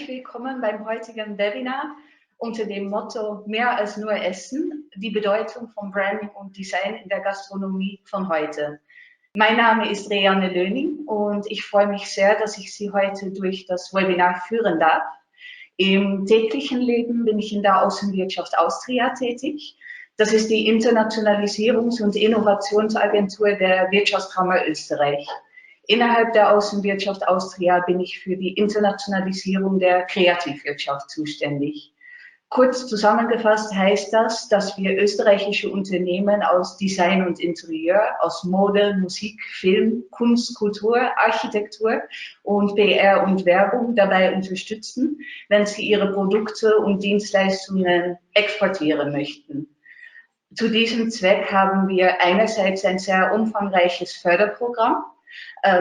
willkommen beim heutigen Webinar unter dem Motto Mehr als nur Essen, die Bedeutung von Branding und Design in der Gastronomie von heute. Mein Name ist Reanne Löning und ich freue mich sehr, dass ich Sie heute durch das Webinar führen darf. Im täglichen Leben bin ich in der Außenwirtschaft Austria tätig. Das ist die Internationalisierungs- und Innovationsagentur der Wirtschaftskammer Österreich. Innerhalb der Außenwirtschaft Austria bin ich für die Internationalisierung der Kreativwirtschaft zuständig. Kurz zusammengefasst heißt das, dass wir österreichische Unternehmen aus Design und Interieur, aus Mode, Musik, Film, Kunst, Kultur, Architektur und PR und Werbung dabei unterstützen, wenn sie ihre Produkte und Dienstleistungen exportieren möchten. Zu diesem Zweck haben wir einerseits ein sehr umfangreiches Förderprogramm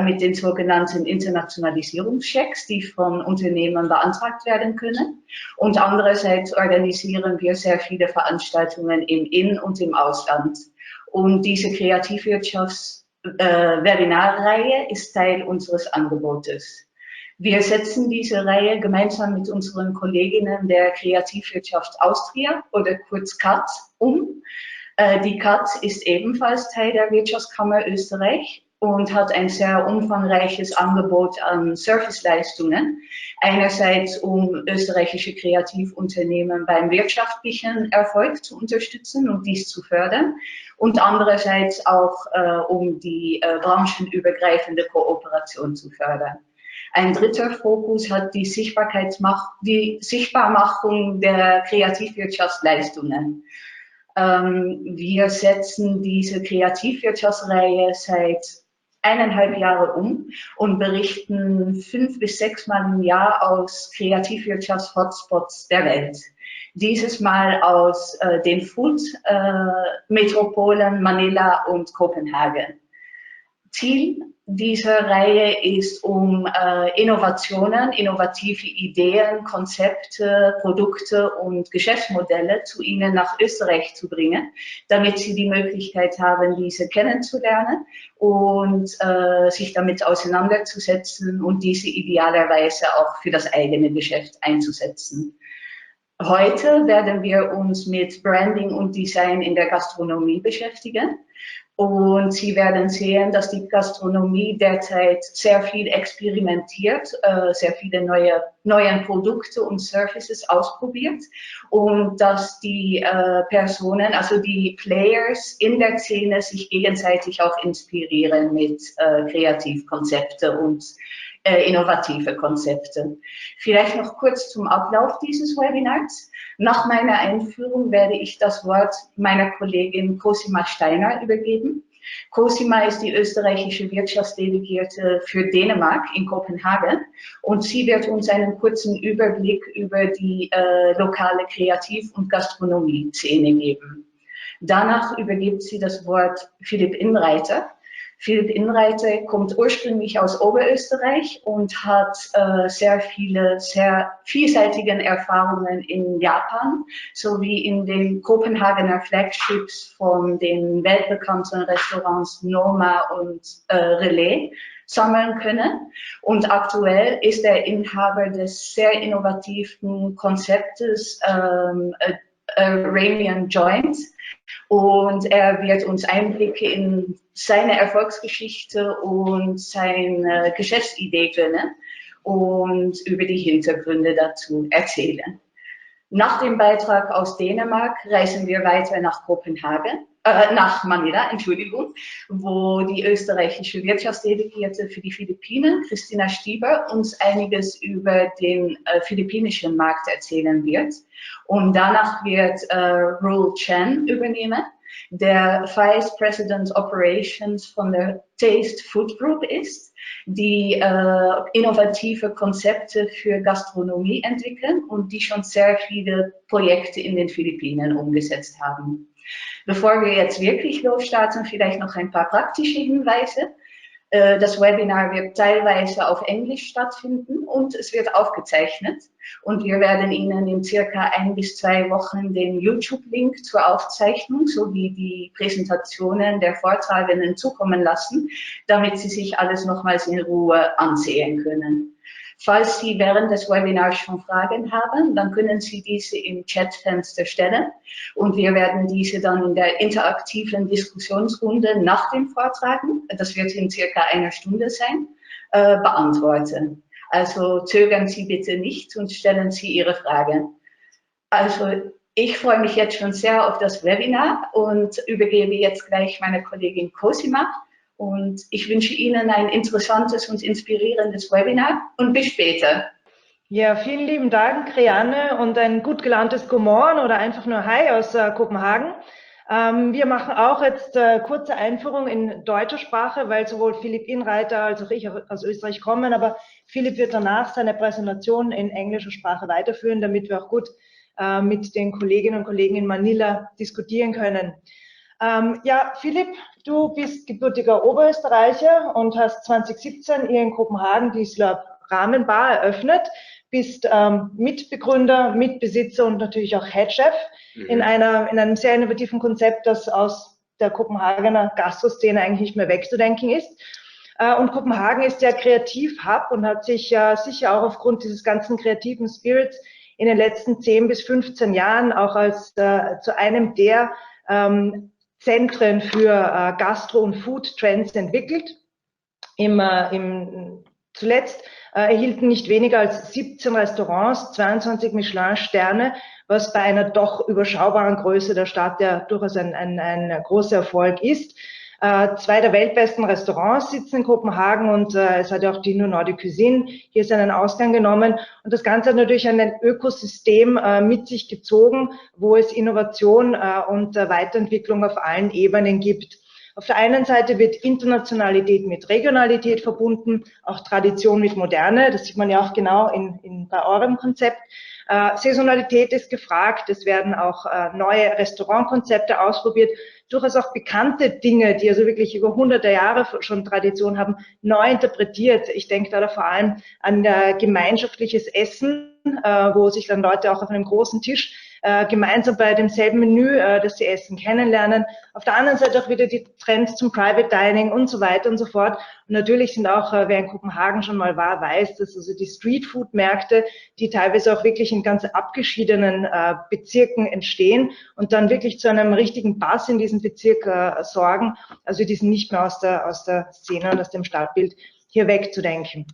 mit den sogenannten Internationalisierungschecks, die von Unternehmen beantragt werden können. Und andererseits organisieren wir sehr viele Veranstaltungen im In- und im Ausland. Und diese Kreativwirtschafts-Webinarreihe ist Teil unseres Angebotes. Wir setzen diese Reihe gemeinsam mit unseren Kolleginnen der Kreativwirtschaft Austria oder kurz KAT um. Die KAT ist ebenfalls Teil der Wirtschaftskammer Österreich und hat ein sehr umfangreiches Angebot an Serviceleistungen. Einerseits, um österreichische Kreativunternehmen beim wirtschaftlichen Erfolg zu unterstützen und dies zu fördern. Und andererseits auch, um die branchenübergreifende Kooperation zu fördern. Ein dritter Fokus hat die Sichtbarmachung der Kreativwirtschaftsleistungen. Wir setzen diese Kreativwirtschaftsreihe seit 1,5 Jahren um und berichten 5 bis 6 Mal im Jahr aus Kreativwirtschafts-Hotspots der Welt. Dieses Mal aus den Food-Metropolen Manila und Kopenhagen. Ziel dieser Reihe ist, um Innovationen, innovative Ideen, Konzepte, Produkte und Geschäftsmodelle zu Ihnen nach Österreich zu bringen, damit Sie die Möglichkeit haben, diese kennenzulernen und sich damit auseinanderzusetzen und diese idealerweise auch für das eigene Geschäft einzusetzen. Heute werden wir uns mit Branding und Design in der Gastronomie beschäftigen. Und Sie werden sehen, dass die Gastronomie derzeit sehr viel experimentiert, sehr viele neue Produkte und Services ausprobiert und dass die Personen, also die Players in der Szene sich gegenseitig auch inspirieren mit Kreativkonzepten und innovative Konzepte. Vielleicht noch kurz zum Ablauf dieses Webinars. Nach meiner Einführung werde ich das Wort meiner Kollegin Cosima Steiner übergeben. Cosima ist die österreichische Wirtschaftsdelegierte für Dänemark in Kopenhagen und sie wird uns einen kurzen Überblick über die lokale Kreativ- und Gastronomie-Szene geben. Danach übergibt sie das Wort Phillip Inreiter. Phillip Inreiter kommt ursprünglich aus Oberösterreich und hat sehr viele, sehr vielseitigen Erfahrungen in Japan sowie in den Kopenhagener Flagships von den weltbekannten Restaurants Noma und Relais sammeln können. Und aktuell ist er Inhaber des sehr innovativen Konzeptes Ramen Joint. Und er wird uns Einblicke in seine Erfolgsgeschichte und seine Geschäftsidee gönnen und über die Hintergründe dazu erzählen. Nach dem Beitrag aus Dänemark reisen wir weiter nach nach Manila, Entschuldigung, wo die österreichische Wirtschaftsdelegierte für die Philippinen, Christina Stieber, uns einiges über den philippinischen Markt erzählen wird. Und danach wird Roel Chan übernehmen, der Vice President Operations von der Tasteless Food Group ist, die innovative Konzepte für Gastronomie entwickeln und die schon sehr viele Projekte in den Philippinen umgesetzt haben. Bevor wir jetzt wirklich losstarten, vielleicht noch ein paar praktische Hinweise. Das Webinar wird teilweise auf Englisch stattfinden und es wird aufgezeichnet. Und wir werden Ihnen in circa 1 bis 2 Wochen den YouTube-Link zur Aufzeichnung sowie die Präsentationen der Vortragenden zukommen lassen, damit Sie sich alles nochmals in Ruhe ansehen können. Falls Sie während des Webinars schon Fragen haben, dann können Sie diese im Chatfenster stellen und wir werden diese dann in der interaktiven Diskussionsrunde nach dem Vortragen, das wird in circa einer Stunde sein, beantworten. Also zögern Sie bitte nicht und stellen Sie Ihre Fragen. Also ich freue mich jetzt schon sehr auf das Webinar und übergebe jetzt gleich meine Kollegin Cosima. Und ich wünsche Ihnen ein interessantes und inspirierendes Webinar und bis später. Ja, vielen lieben Dank, Rianne, und ein gut gelauntes Guten Morgen oder einfach nur Hi aus Kopenhagen. Wir machen auch jetzt kurze Einführung in deutscher Sprache, weil sowohl Phillip Inreiter als auch ich aus Österreich kommen, aber Phillip wird danach seine Präsentation in englischer Sprache weiterführen, damit wir auch gut mit den Kolleginnen und Kollegen in Manila diskutieren können. Ja, Phillip, du bist gebürtiger Oberösterreicher und hast 2017 hier in Kopenhagen die Slurp Ramen Bar eröffnet, bist Mitbegründer, Mitbesitzer und natürlich auch Headchef in einem sehr innovativen Konzept, das aus der Kopenhagener Gastroszene eigentlich nicht mehr wegzudenken ist. Und Kopenhagen ist ja Kreativhub und hat sich ja sicher auch aufgrund dieses ganzen kreativen Spirits in den letzten 10 bis 15 Jahren auch als zu einem der Zentren für Gastro- und Food-Trends entwickelt. Zuletzt erhielten nicht weniger als 17 Restaurants 22 Michelin-Sterne, was bei einer doch überschaubaren Größe der Stadt ja durchaus ein großer Erfolg ist. 2 der weltbesten Restaurants sitzen in Kopenhagen und es hat ja auch die Nordic Cuisine hier seinen Ausgang genommen. Und das Ganze hat natürlich ein Ökosystem mit sich gezogen, wo es Innovation und Weiterentwicklung auf allen Ebenen gibt. Auf der einen Seite wird Internationalität mit Regionalität verbunden, auch Tradition mit Moderne. Das sieht man ja auch genau bei eurem Konzept. Saisonalität ist gefragt. Es werden auch neue Restaurantkonzepte ausprobiert. Durchaus auch bekannte Dinge, die also wirklich über hunderte Jahre schon Tradition haben, neu interpretiert. Ich denke da vor allem an gemeinschaftliches Essen, wo sich dann Leute auch auf einem großen Tisch gemeinsam bei demselben Menü, das sie essen, kennenlernen. Auf der anderen Seite auch wieder die Trends zum Private Dining und so weiter und so fort. Und natürlich sind auch, wer in Kopenhagen schon mal war, weiß, dass also die Streetfood-Märkte, die teilweise auch wirklich in ganz abgeschiedenen Bezirken entstehen und dann wirklich zu einem richtigen Buzz in diesem Bezirk sorgen. Also die sind nicht mehr aus der Szene und aus dem Stadtbild hier wegzudenken.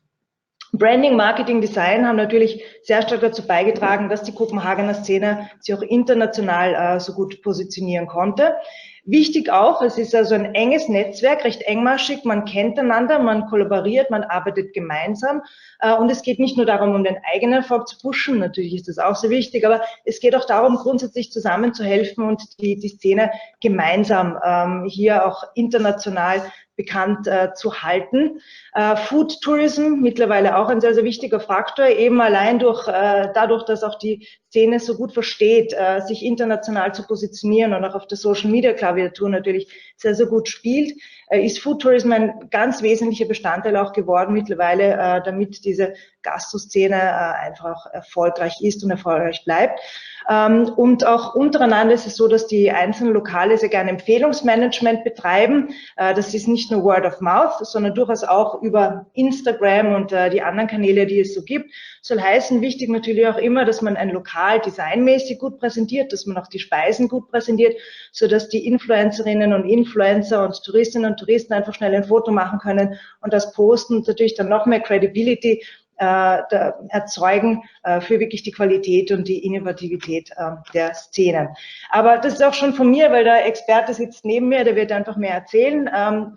Branding, Marketing, Design haben natürlich sehr stark dazu beigetragen, dass die Kopenhagener Szene sich auch international so gut positionieren konnte. Wichtig auch, es ist also ein enges Netzwerk, recht engmaschig, man kennt einander, man kollaboriert, man arbeitet gemeinsam und es geht nicht nur darum, um den eigenen Erfolg zu pushen, natürlich ist das auch sehr wichtig, aber es geht auch darum, grundsätzlich zusammenzuhelfen und die Szene gemeinsam hier auch international bekannt zu halten. Food Tourism, mittlerweile auch ein sehr, sehr wichtiger Faktor, eben allein dadurch, dass auch die Szene so gut versteht, sich international zu positionieren und auch auf der Social Media Klaviatur natürlich sehr, sehr gut spielt, ist Food Tourism ein ganz wesentlicher Bestandteil auch geworden mittlerweile, damit diese Gastro-Szene einfach auch erfolgreich ist und erfolgreich bleibt. Und auch untereinander ist es so, dass die einzelnen Lokale sehr gerne Empfehlungsmanagement betreiben. Das ist nicht nur Word of Mouth, sondern durchaus auch über Instagram und die anderen Kanäle, die es so gibt. Soll heißen, wichtig natürlich auch immer, dass man ein Lokal designmäßig gut präsentiert, dass man auch die Speisen gut präsentiert, sodass die Influencerinnen und Influencer und Touristinnen und Touristen einfach schnell ein Foto machen können und das posten und natürlich dann noch mehr Credibility erzeugen für wirklich die Qualität und die Innovativität der Szene. Aber das ist auch schon von mir, weil der Experte sitzt neben mir, der wird einfach mehr erzählen.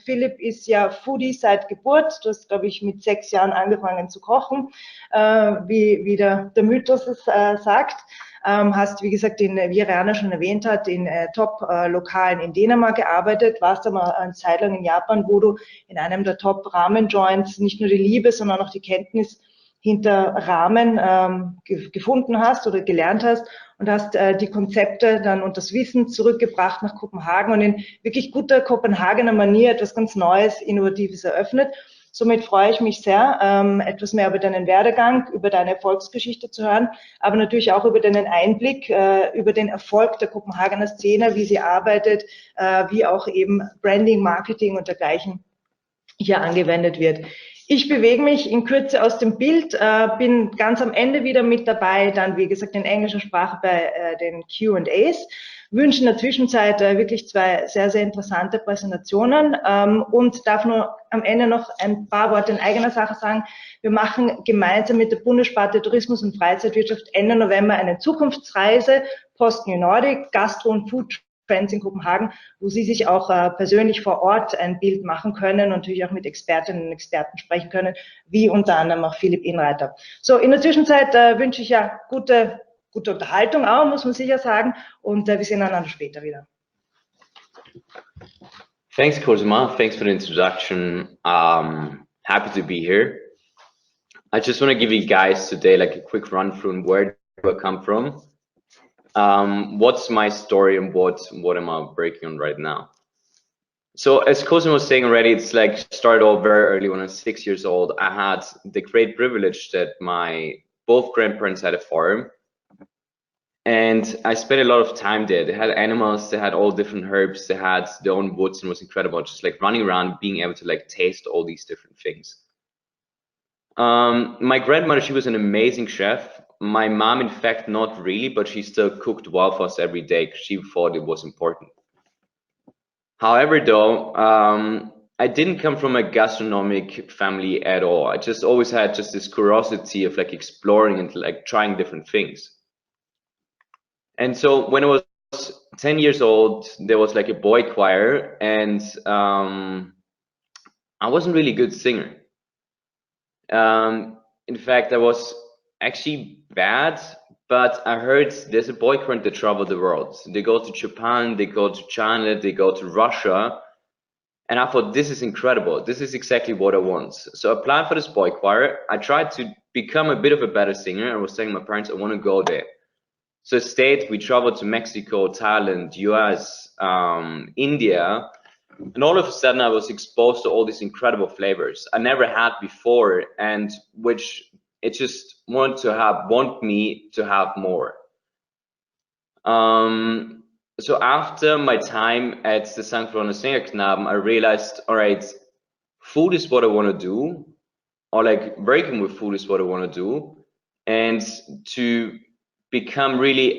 Phillip ist ja Foodie seit Geburt. Du hast, glaube ich, mit 6 Jahren angefangen zu kochen, wie der Mythos es sagt. Hast, wie gesagt, wie Rianne schon erwähnt hat, in Top-Lokalen in Dänemark gearbeitet, warst aber eine Zeit lang in Japan, wo du in einem der Top Ramen Joints nicht nur die Liebe, sondern auch die Kenntnis hinter Rahmen gefunden hast oder gelernt hast und hast die Konzepte dann und das Wissen zurückgebracht nach Kopenhagen und in wirklich guter Kopenhagener Manier etwas ganz Neues, Innovatives eröffnet. Somit freue ich mich sehr, etwas mehr über deinen Werdegang, über deine Erfolgsgeschichte zu hören, aber natürlich auch über deinen Einblick, über den Erfolg der Kopenhagener Szene, wie sie arbeitet, wie auch eben Branding, Marketing und dergleichen hier angewendet wird. Ich bewege mich in Kürze aus dem Bild, bin ganz am Ende wieder mit dabei, dann wie gesagt in englischer Sprache bei den Q&As, wünsche in der Zwischenzeit wirklich zwei sehr, sehr interessante Präsentationen und darf nur am Ende noch ein paar Worte in eigener Sache sagen. Wir machen gemeinsam mit der Bundessparte Tourismus und Freizeitwirtschaft Ende November eine Zukunftsreise Post-New Nordic, Gastro- und Food Trends in Kopenhagen, wo Sie sich auch persönlich vor Ort ein Bild machen können und natürlich auch mit Expertinnen und Experten sprechen können, wie unter anderem auch Phillip Inreiter. So, in der Zwischenzeit wünsche ich ja gute Unterhaltung auch, muss man sicher sagen, und wir sehen einander später wieder. Thanks, Cosima. Thanks for the introduction. Happy to be here. I just want to give you guys today like a quick run through where do I come from. What's my story and what am I breaking on right now? So as Cosimo was saying already, it's like started all very early when I was 6 years old. I had the great privilege that my both grandparents had a farm, and I spent a lot of time there. They had animals, they had all different herbs, they had their own woods, and it was incredible, just like running around, being able to like taste all these different things. My grandmother, she was an amazing chef. My mom, in fact, not really, but she still cooked well for us every day because she thought it was important. However, though, I didn't come from a gastronomic family at all. I just always had just this curiosity of like exploring and like trying different things. And so when I was 10 years old, there was like a boy choir, and I wasn't really a good singer. In fact, I was actually bad, but I heard there's a boy choir that travel the world. They go to Japan, they go to China, they go to Russia, and I thought, this is incredible. This is exactly what I want. So I applied for this boy choir. I tried to become a bit of a better singer. I was telling my parents I want to go there. So instead, we traveled to Mexico, Thailand, US, India, and all of a sudden I was exposed to all these incredible flavors I never had before, and which it just want me to have more. So after my time at the St. Florina Singerknaben, I realized, all right, food is what I want to do, or like working with food is what I want to do, and to become really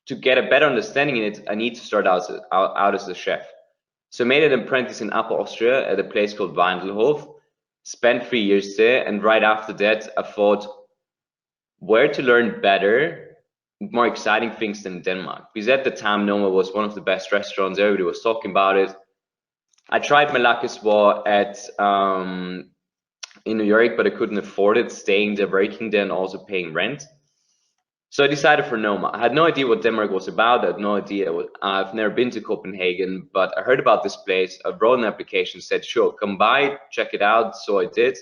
to get a better understanding in it, I need to start out as a chef. So I made an apprentice in Upper Austria at a place called Weindelhof, spent 3 years there, and right after that I thought where to learn better, more exciting things than Denmark, because at the time Noma was one of the best restaurants, everybody was talking about it. I tried my luck as well at in New York, but I couldn't afford it, staying there, working there, and also paying rent. So I decided for Noma. I had no idea what Denmark was about. I had no idea. I've never been to Copenhagen, but I heard about this place. I wrote an application, said, sure, come by, check it out. So I did.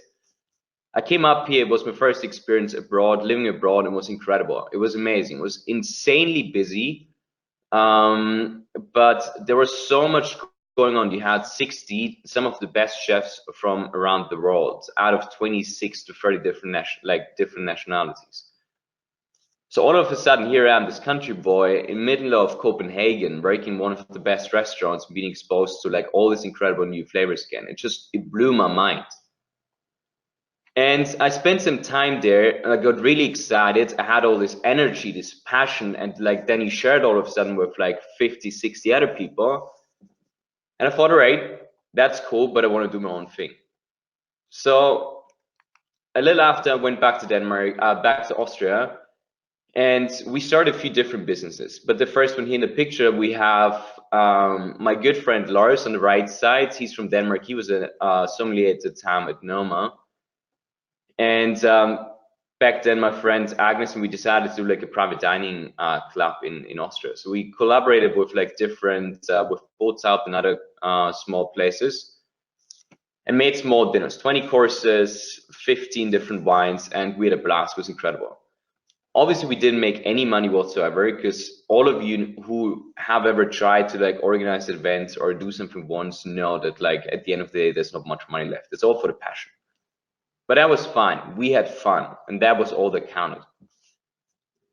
I came up here. It was my first experience abroad, living abroad. It was incredible. It was amazing. It was insanely busy, but there was so much going on. You had 60, some of the best chefs from around the world, out of 26 to 30 different nationalities. So all of a sudden, here I am, this country boy in middle of Copenhagen, working one of the best restaurants, being exposed to like all these incredible new flavors again. It blew my mind. And I spent some time there, and I got really excited. I had all this energy, this passion, and like then you shared all of a sudden with like 50, 60 other people. And I thought, all right, that's cool, but I want to do my own thing. So a little after, I went back to Denmark, back to Austria. And we started a few different businesses, but the first one here in the picture, we have my good friend Lars on the right side. He's from Denmark. He was a sommelier at the time at Noma. And back then, my friend Agnes and we decided to do like a private dining club in Austria. So we collaborated with like different, with Bootsaup and other small places, and made small dinners, 20 courses, 15 different wines, and we had a blast. It was incredible. Obviously, we didn't make any money whatsoever, because all of you who have ever tried to like organize events or do something once know that like at the end of the day, there's not much money left. It's all for the passion. But that was fine. We had fun, and that was all that counted.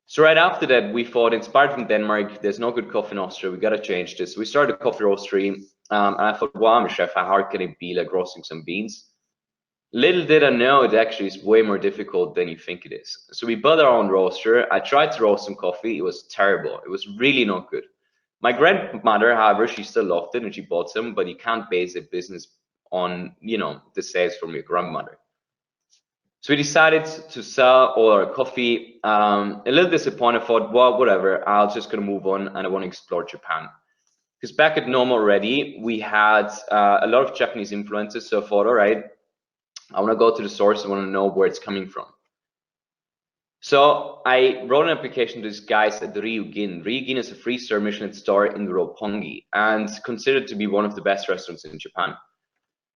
So right after that, we thought, inspired from Denmark, there's no good coffee in Austria. We got to change this. We started a coffee roastery, and I thought, well, I'm a chef. How hard can it be like roasting some beans? Little did I know it actually is way more difficult than you think it is. So we bought our own roaster. I tried to roast some coffee. It was terrible. It was really not good. My grandmother, however, she still loved it and she bought some, but you can't base a business on, you know, the sales from your grandmother. So we decided to sell all our coffee. A little disappointed, thought, well, whatever, I'll just gonna move on and I want to explore Japan. Because back at Nome already, we had a lot of Japanese influences, so I thought, all right, I want to go to the source. I want to know where it's coming from. So I wrote an application to these guys at Ryugin. Ryugin is a 3-star Michelin star in Roppongi and considered to be one of the best restaurants in Japan.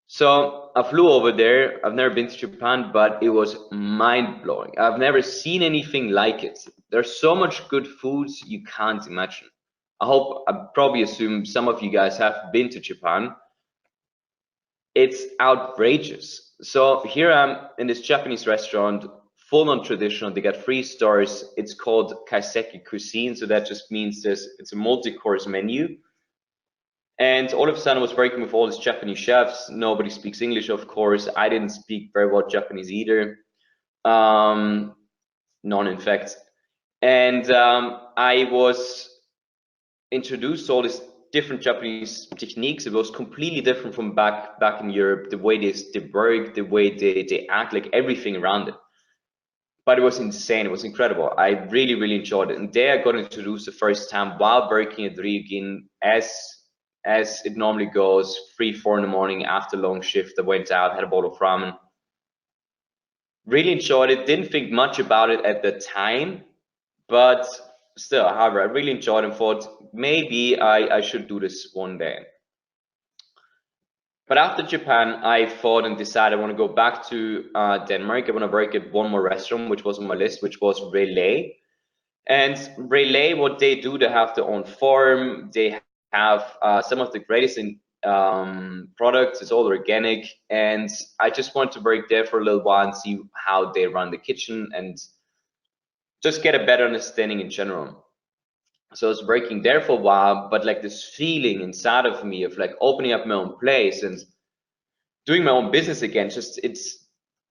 So I flew over there. I've never been to Japan, but it was mind-blowing. I've never seen anything like it. There's so much good foods you can't imagine. I probably assume some of you guys have been to Japan. It's outrageous. So here I am in this Japanese restaurant, full on traditional. They got 3 stars. It's called kaiseki cuisine, so that just means it's a multi-course menu. And all of a sudden I was working with all these Japanese chefs. Nobody speaks English, of course. I didn't speak very well Japanese either. None, in fact. And I was introduced to all these different Japanese techniques. It was completely different from back in Europe, the way they work, the way they act, like everything around it. But it was insane. It was incredible. I really, really enjoyed it. And there I got introduced the first time while working at Ryugin, as it normally goes, 3, 4 in the morning after a long shift. I went out, had a bowl of ramen. Really enjoyed it. Didn't think much about it at the time, but still, however, I really enjoyed it and thought maybe I should do this one day. But after Japan, I thought and decided I want to go back to Denmark. I want to work at one more restaurant, which was on my list, which was Relay. And Relay, what they do, they have their own farm. They have some of the greatest products. It's all organic. And I just want to work there for a little while and see how they run the kitchen and just get a better understanding in general. So I was working there for a while, but like this feeling inside of me of like opening up my own place and doing my own business again, just it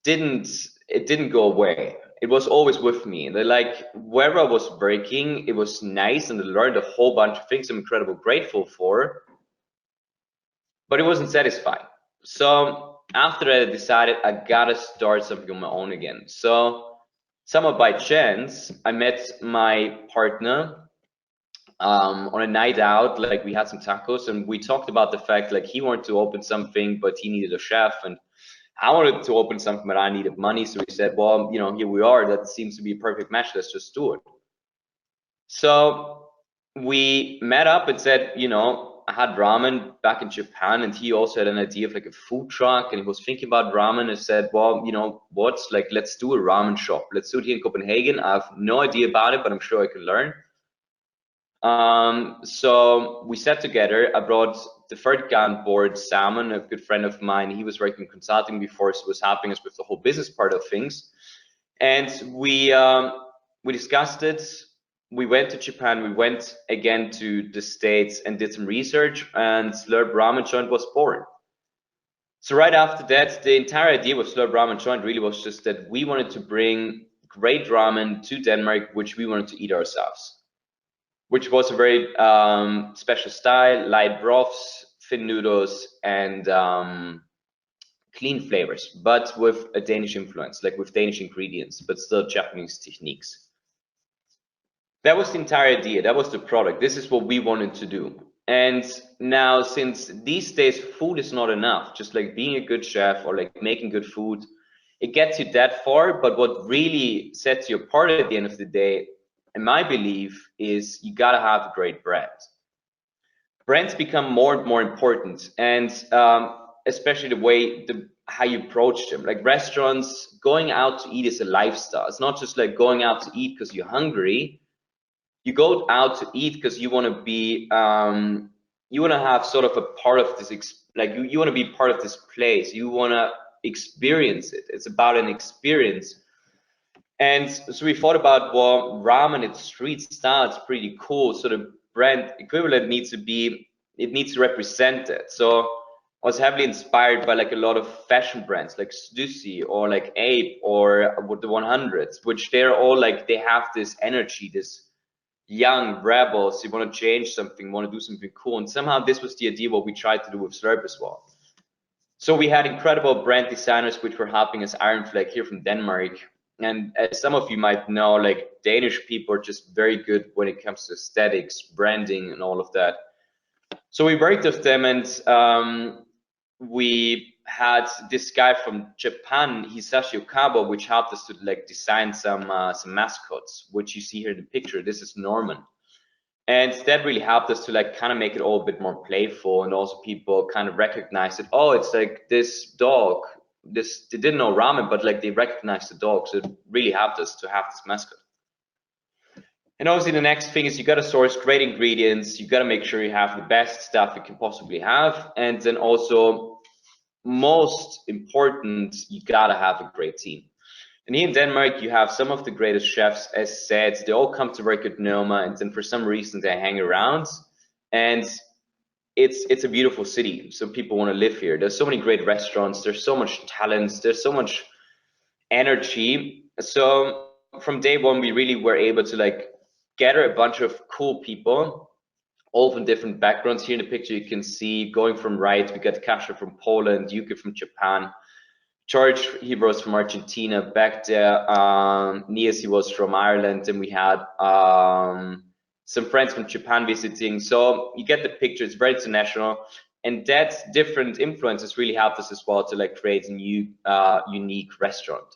didn't go away. It was always with me. And like wherever I was working, it was nice and I learned a whole bunch of things I'm incredibly grateful for, but it wasn't satisfying. So after that, I decided I gotta start something on my own again. So somewhat by chance, I met my partner on a night out. Like we had some tacos and we talked about the fact like he wanted to open something, but he needed a chef, and I wanted to open something, but I needed money. So we said, well, you know, here we are. That seems to be a perfect match. Let's just do it. So we met up and said, you know, I had ramen back in Japan, and he also had an idea of like a food truck, and he was thinking about ramen and said, well, you know what, like let's do a ramen shop. Let's do it here in Copenhagen. I have no idea about it, but I'm sure I can learn. So we sat together. I brought the third guy on board, Salmon, a good friend of mine. He was working in consulting before, so was helping us with the whole business part of things. And we discussed it. We went to Japan. We went again to the States and did some research, and Slurp Ramen Joint was born. So right after that, the entire idea with Slurp Ramen Joint really was just that we wanted to bring great ramen to Denmark, which we wanted to eat ourselves, which was a very special style, light broths, thin noodles, and clean flavors, but with a Danish influence, like with Danish ingredients, but still Japanese techniques. That was the entire idea. That was the product. This is what we wanted to do. And now, since these days food is not enough, just like being a good chef or like making good food, it gets you that far. But what really sets you apart at the end of the day, in my belief, is you gotta have a great brand. Brands become more and more important, and especially the way how you approach them. Like restaurants, going out to eat is a lifestyle. It's not just like going out to eat because you're hungry. You go out to eat because you want to be, you want to have sort of a part of this, like you want to be part of this place. You want to experience it. It's about an experience. And so we thought about, well, ramen, it's street style, it's pretty cool. So the brand equivalent needs to be, it needs to represent it. So was heavily inspired by like a lot of fashion brands like Stussy or like Ape or the 100s, which they're all like, they have this energy, this young rebels, you want to change something, want to do something cool. And somehow this was the idea what we tried to do with Slurp as well. So we had incredible brand designers which were helping us, Iron Flag here from Denmark. And as some of you might know, like Danish people are just very good when it comes to aesthetics, branding and all of that. So we worked with them, and we had this guy from Japan, Hisashi Okawa, which helped us to like design some mascots, which you see here in the picture. This is Norman. And that really helped us to like kind of make it all a bit more playful, and also people kind of recognized it. Oh, it's like this dog. They didn't know Ramen, but like they recognized the dog. So it really helped us to have this mascot. And obviously the next thing is you got to source great ingredients. You got to make sure you have the best stuff you can possibly have. And then also, most important, you got to have a great team. And here in Denmark, you have some of the greatest chefs, as said. They all come to work at Noma, and then for some reason they hang around. And it's a beautiful city, so people want to live here. There's so many great restaurants. There's so much talent. There's so much energy. So from day one, we really were able to like gather a bunch of cool people, all from different backgrounds. Here in the picture, you can see going from right, we got Kasia from Poland, Yuki from Japan, George, he was from Argentina. Back there, Nias, he was from Ireland, and we had some friends from Japan visiting. So you get the picture, it's very international. And that different influences really helped us as well to like create a new unique restaurant.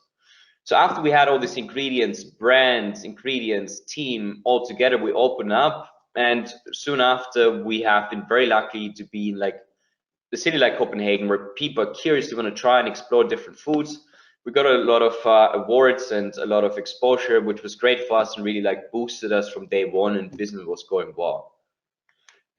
So after we had all these ingredients, brands, ingredients, team all together, we opened up, and soon after we have been very lucky to be in like the city like Copenhagen, where people are curious, they want to try and explore different foods. We got a lot of awards and a lot of exposure, which was great for us and really like boosted us from day one, and business was going well.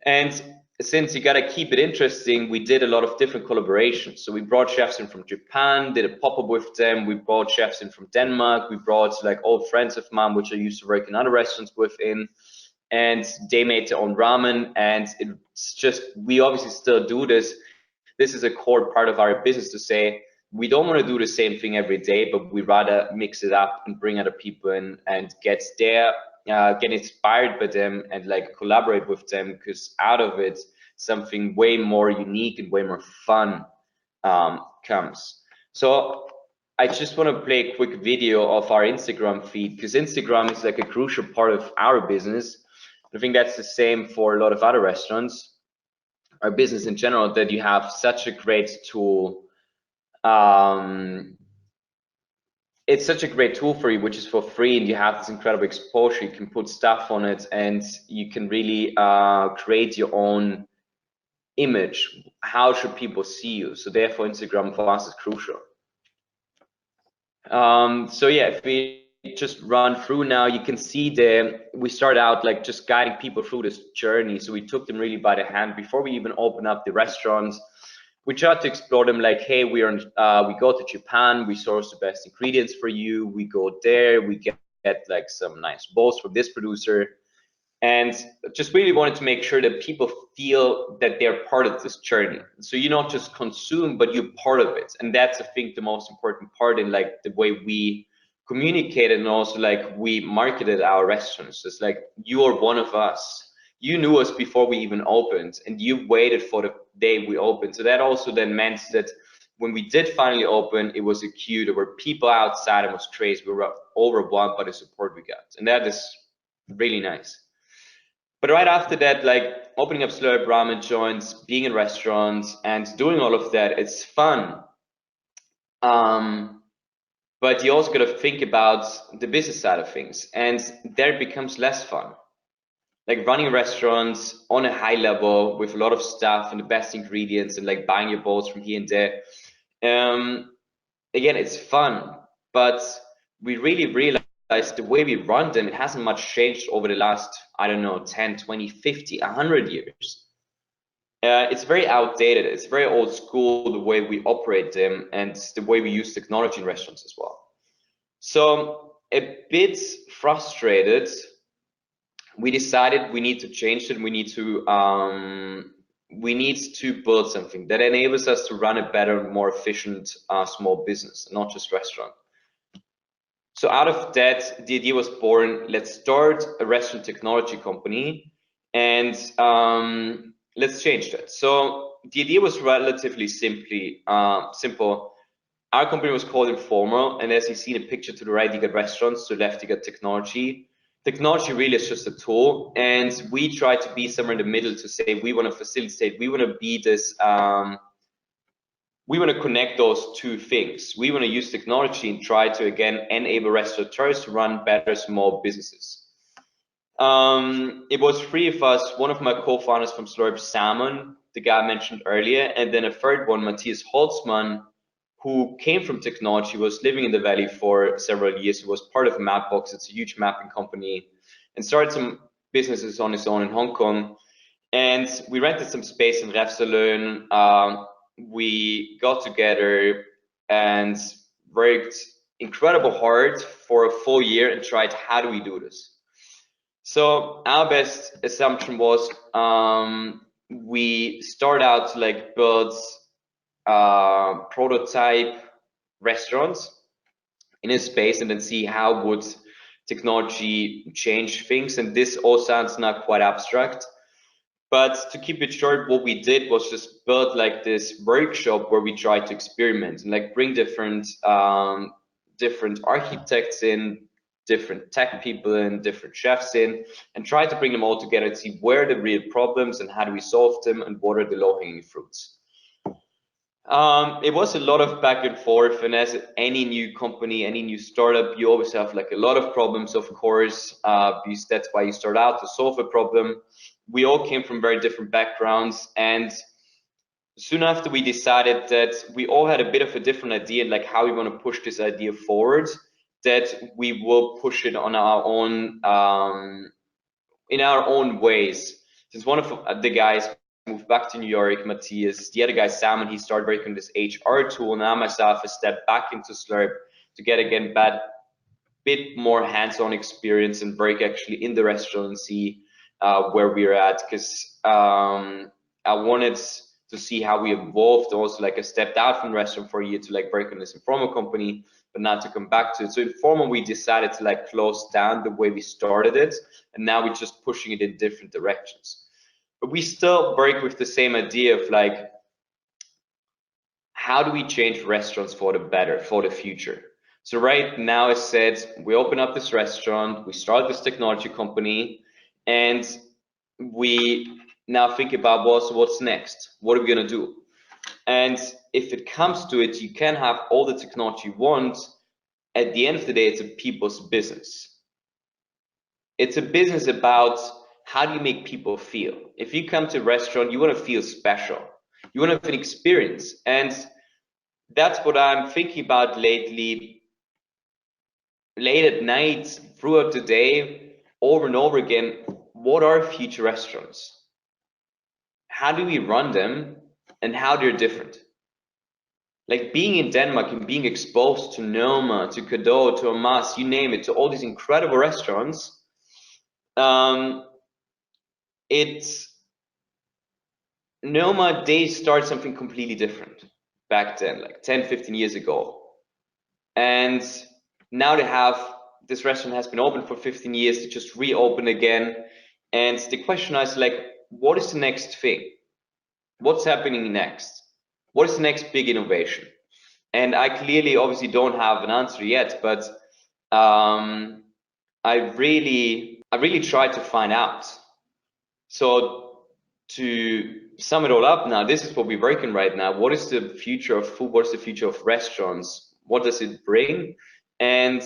And since you got to keep it interesting, we did a lot of different collaborations. So we brought chefs in from Japan, did a pop-up with them. We brought chefs in from Denmark. We brought like old friends of mine, which I used to work in other restaurants with in, and they made their own ramen. And it's just, we obviously still do this. This is a core part of our business to say, we don't want to do the same thing every day, but we rather mix it up and bring other people in and get inspired by them and like collaborate with them, because out of it something way more unique and way more fun comes. So I just want to play a quick video of our Instagram feed, because Instagram is like a crucial part of our business. I think that's the same for a lot of other restaurants, our business in general, that you have such a great tool. It's such a great tool for you, which is for free, and you have this incredible exposure. You can put stuff on it, and you can really create your own image. How should people see you? So therefore, Instagram for us is crucial. So yeah, if we just run through now, you can see we start out like just guiding people through this journey. So we took them really by the hand before we even open up the restaurants. We tried to explore them like, hey, we go to Japan, we source the best ingredients for you. We go there, we get like some nice bowls from this producer, and just really wanted to make sure that people feel that they're part of this journey. So you not just consume, but you're part of it. And that's, I think, the most important part in like the way we communicated and also like we marketed our restaurants. It's like, you are one of us. You knew us before we even opened, and you waited for the day we opened. So that also then meant that when we did finally open, it was a queue. There were people outside. It was crazy. We were overwhelmed by the support we got, and that is really nice. But right after that, like opening up Slurp Ramen Joints, being in restaurants, and doing all of that, it's fun. But you also got to think about the business side of things, and there it becomes less fun. Like running restaurants on a high level with a lot of stuff and the best ingredients and like buying your bowls from here and there. Again, it's fun, but we really realized the way we run them, it hasn't much changed over the last, I don't know, 10, 20, 50, 100 years. It's very outdated. It's very old school, the way we operate them and the way we use technology in restaurants as well. So a bit frustrated, we decided we need to change it. We need to we need to build something that enables us to run a better, more efficient small business, not just restaurant. So out of that, the idea was born, let's start a restaurant technology company, and let's change that. So the idea was relatively simple. Our company was called Informal, and as you see in the picture to the right, you got restaurants, to the left you got technology. Technology really is just a tool, and we try to be somewhere in the middle to say we want to facilitate, we want to be this, we want to connect those two things. We want to use technology and try to, again, enable restaurateurs to run better small businesses. It was three of us, one of my co-founders from Slurp Ramen, the guy I mentioned earlier, and then a third one, Matthias Holzmann, who came from technology, was living in the Valley for several years. He was part of Mapbox, it's a huge mapping company, and started some businesses on his own in Hong Kong. And we rented some space in Refsalön. We got together and worked incredible hard for a full year and tried, how do we do this? So our best assumption was we start out to like build prototype restaurants in a space and then see how would technology change things. And this all sounds not quite abstract, but to keep it short, what we did was just build like this workshop where we tried to experiment and like bring different architects in, different tech people in, different chefs in, and try to bring them all together to see where are the real problems and how do we solve them and what are the low-hanging fruits. It was a lot of back and forth, and as any new company, any new startup, you always have like a lot of problems, of course, because that's why you start out, to solve a problem. We all came from very different backgrounds, and soon after we decided that we all had a bit of a different idea, like how we want to push this idea forward, that we will push it on our own, in our own ways. Since one of the guys moved back to New York, Matthias, the other guy, Simon, he started working on this HR tool, and I myself I stepped back into Slurp to get again that bit more hands-on experience and work actually in the restaurant and see where we're at, because I wanted to see how we evolved. Also, like I stepped out from the restaurant for a year to like work on this Informal company, but now to come back to it. So Informal, we decided to like close down the way we started it, and now we're just pushing it in different directions. But we still work with the same idea of like, how do we change restaurants for the better, for the future? So right now, as said, we open up this restaurant, we start this technology company, and we now think about, well, so what's next? What are we gonna do? And if it comes to it, you can have all the technology you want. At the end of the day, it's a people's business. It's a business about how do you make people feel? If you come to a restaurant, you want to feel special. You want to have an experience. And that's what I'm thinking about lately, late at night, throughout the day, over and over again. What are future restaurants? How do we run them and how they're different? Like being in Denmark and being exposed to Noma, to Cadeau, to Amas, you name it, to all these incredible restaurants, Noma, they start something completely different back then, like 10, 15 years ago. And now they have, this restaurant has been open for 15 years, to just reopen again. And the question is like, what is the next thing? What's happening next? What is the next big innovation? And I clearly, obviously don't have an answer yet, but I really try to find out. So to sum it all up now, this is what we're working right now. What is the future of food? What is the future of restaurants? What does it bring? And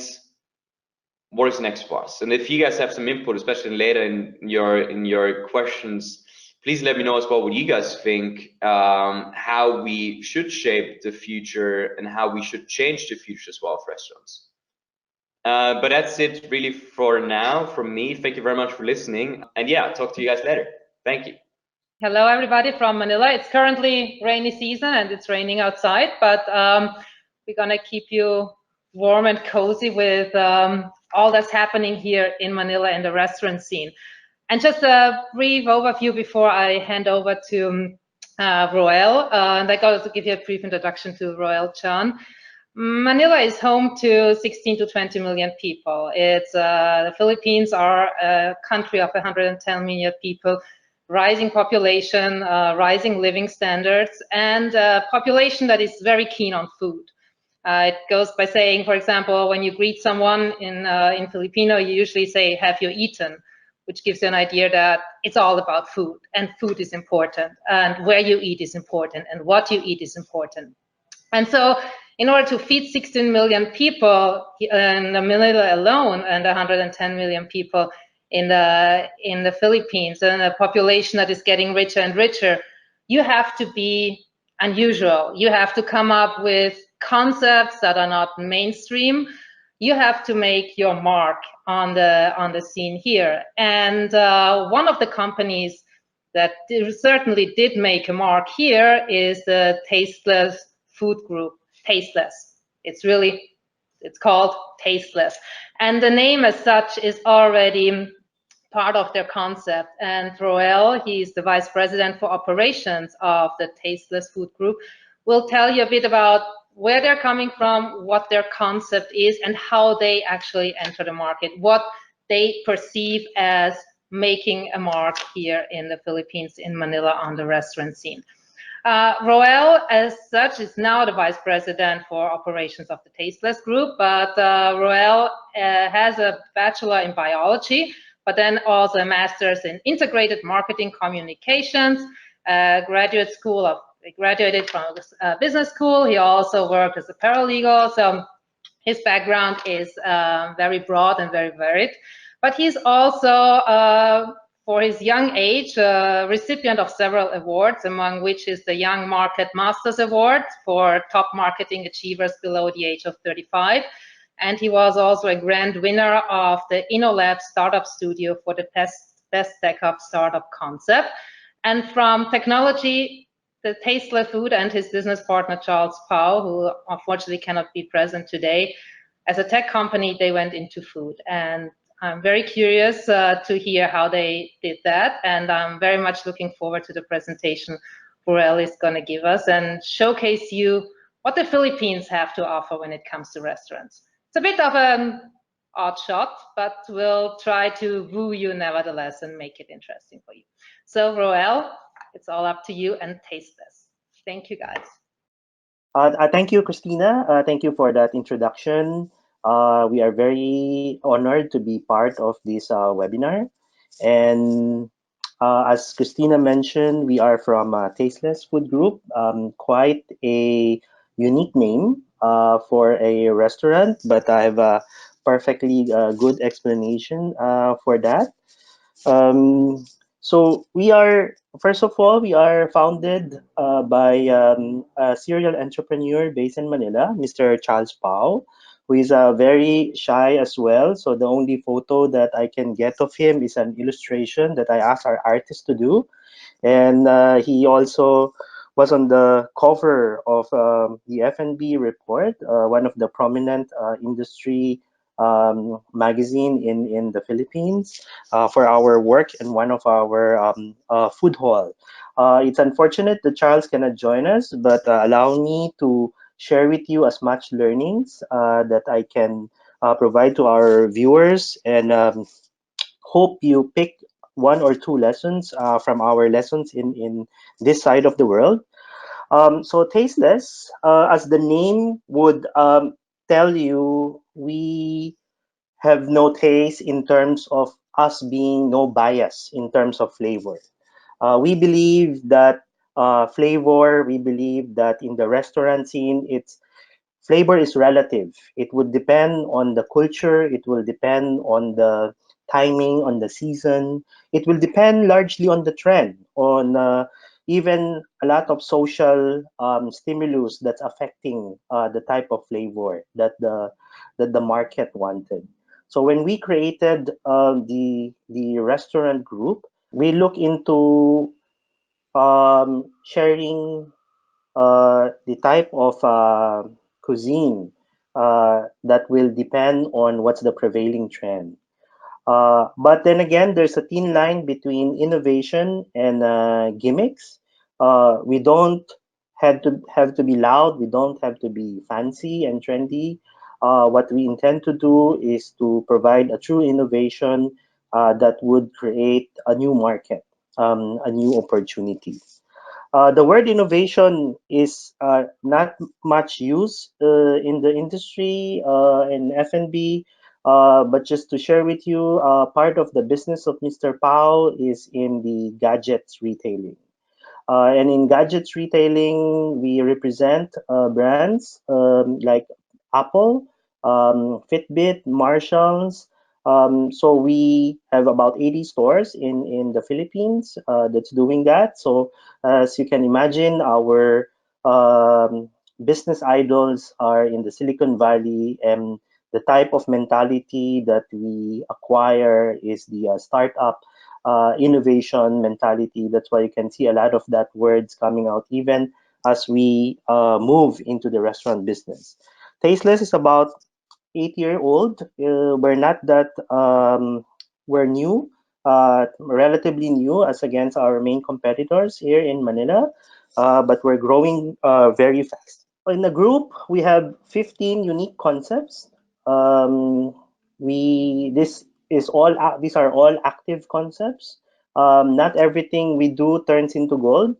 what is next for us? And if you guys have some input, especially later in your questions, please let me know as well what you guys think, how we should shape the future and how we should change the future as well of restaurants. But that's it really for now from me. Thank you very much for listening. And yeah, talk to you guys later. Thank you. Hello, everybody from Manila. It's currently rainy season and it's raining outside, but we're going to keep you warm and cozy with all that's happening here in Manila in the restaurant scene. And just a brief overview before I hand over to Roel, and I got to give you a brief introduction to Roel Chan. Manila is home to 16 to 20 million people. It's the Philippines are a country of 110 million people, rising population, rising living standards, and a population that is very keen on food. It goes by saying, for example, when you greet someone in Filipino, you usually say, "Have you eaten?" which gives you an idea that it's all about food, and food is important, and where you eat is important, and what you eat is important. And so in order to feed 16 million people in Manila alone, and 110 million people in the Philippines, and a population that is getting richer and richer, you have to be unusual. You have to come up with concepts that are not mainstream. You have to make your mark on the scene here. And one of the companies that certainly did make a mark here is the Tasteless Food Group. Tasteless. It's called Tasteless. And the name as such is already part of their concept. And Roel, he's the Vice President for Operations of the Tasteless Food Group, will tell you a bit about where they're coming from, what their concept is, and how they actually enter the market, what they perceive as making a mark here in the Philippines, in Manila, on the restaurant scene. Roel, as such, is now the Vice President for Operations of the Tasteless Group, but Roel has a Bachelor in Biology, but then also a Master's in Integrated Marketing Communications, graduated from business school. He also worked as a paralegal, so his background is very broad and very varied. But he's also, for his young age, recipient of several awards, among which is the Young Market Masters Award for top marketing achievers below the age of 35. And he was also a grand winner of the InnoLab Startup Studio for the Best Tech Hub Startup Concept. And from technology, the Tasteless Food and his business partner, Charles Pau, who unfortunately cannot be present today, as a tech company, they went into food. And I'm very curious to hear how they did that. And I'm very much looking forward to the presentation Roel is going to give us and showcase you what the Philippines have to offer when it comes to restaurants. It's a bit of an odd shot, but we'll try to woo you nevertheless and make it interesting for you. So Roel, it's all up to you, and taste this. Thank you, guys. Thank you, Christina. Thank you for that introduction. We are very honored to be part of this webinar. And as Christina mentioned, we are from Tasteless Food Group, quite a unique name for a restaurant, but I have a perfectly good explanation for that. So we are, first of all, we are founded by a serial entrepreneur based in Manila, Mr. Charles Pau, who is very shy as well. So the only photo that I can get of him is an illustration that I asked our artist to do. And he also was on the cover of the F&B report, one of the prominent industry magazine in the Philippines, for our work in one of our food hall. It's unfortunate that Charles cannot join us, but allow me to share with you as much learnings that I can provide to our viewers, and hope you pick one or two lessons from our lessons in this side of the world. So Tasteless, as the name would tell you, we have no taste in terms of us being no bias in terms of flavor. We believe that flavor, we believe that in the restaurant scene, flavor is relative. It would depend on the culture, it will depend on the timing, on the season. It will depend largely on the trend, on even a lot of social stimulus that's affecting the type of flavor that the market wanted. So when we created the restaurant group, we look into sharing the type of cuisine that will depend on what's the prevailing trend. But then again, there's a thin line between innovation and gimmicks. We don't have to be loud. We don't have to be fancy and trendy. What we intend to do is to provide a true innovation that would create a new market, a new opportunity. The word innovation is not much used in the industry in F&B, but just to share with you, part of the business of Mr. Pao is in the gadgets retailing. And in gadgets retailing, we represent brands like Apple, Fitbit, Marshalls. So we have about 80 stores in the Philippines that's doing that. So as you can imagine, our business idols are in the Silicon Valley, and the type of mentality that we acquire is the startup innovation mentality. That's why you can see a lot of that words coming out even as we move into the restaurant business. Tasteless is about 8-year-old. We're not that we're new, relatively new as against our main competitors here in Manila, but we're growing very fast. In the group, we have 15 unique concepts. These are all active concepts. Not everything we do turns into gold.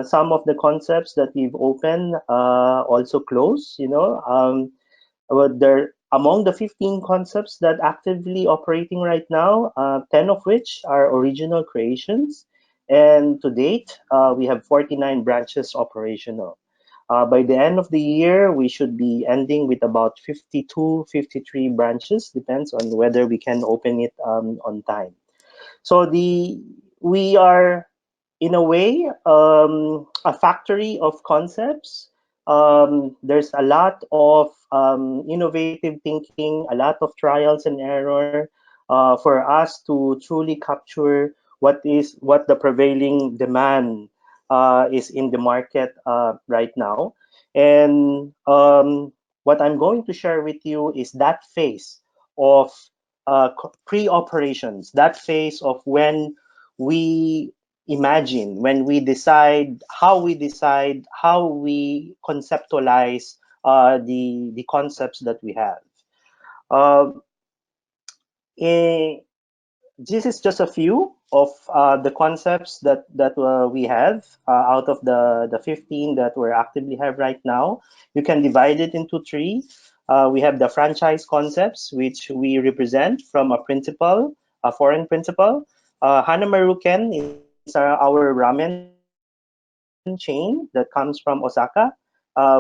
Some of the concepts that we've opened also close. There among the 15 concepts that actively operating right now, 10 of which are original creations, and to date we have 49 branches operational. By the end of the year, we should be ending with about 52, 53 branches, depends on whether we can open it on time. So we are, in a way, a factory of concepts. There's a lot of innovative thinking, a lot of trials and error for us to truly capture what the prevailing demand is in the market right now. And what I'm going to share with you is that phase of pre-operations, that phase of when we imagine, when we decide, how we conceptualize the concepts that we have. This is just a few of the concepts that we have out of the 15 that we actively have right now. You can divide it into 3. We have the franchise concepts, which we represent from a principal, a foreign principal. Hanamaru-ken is our ramen chain that comes from Osaka.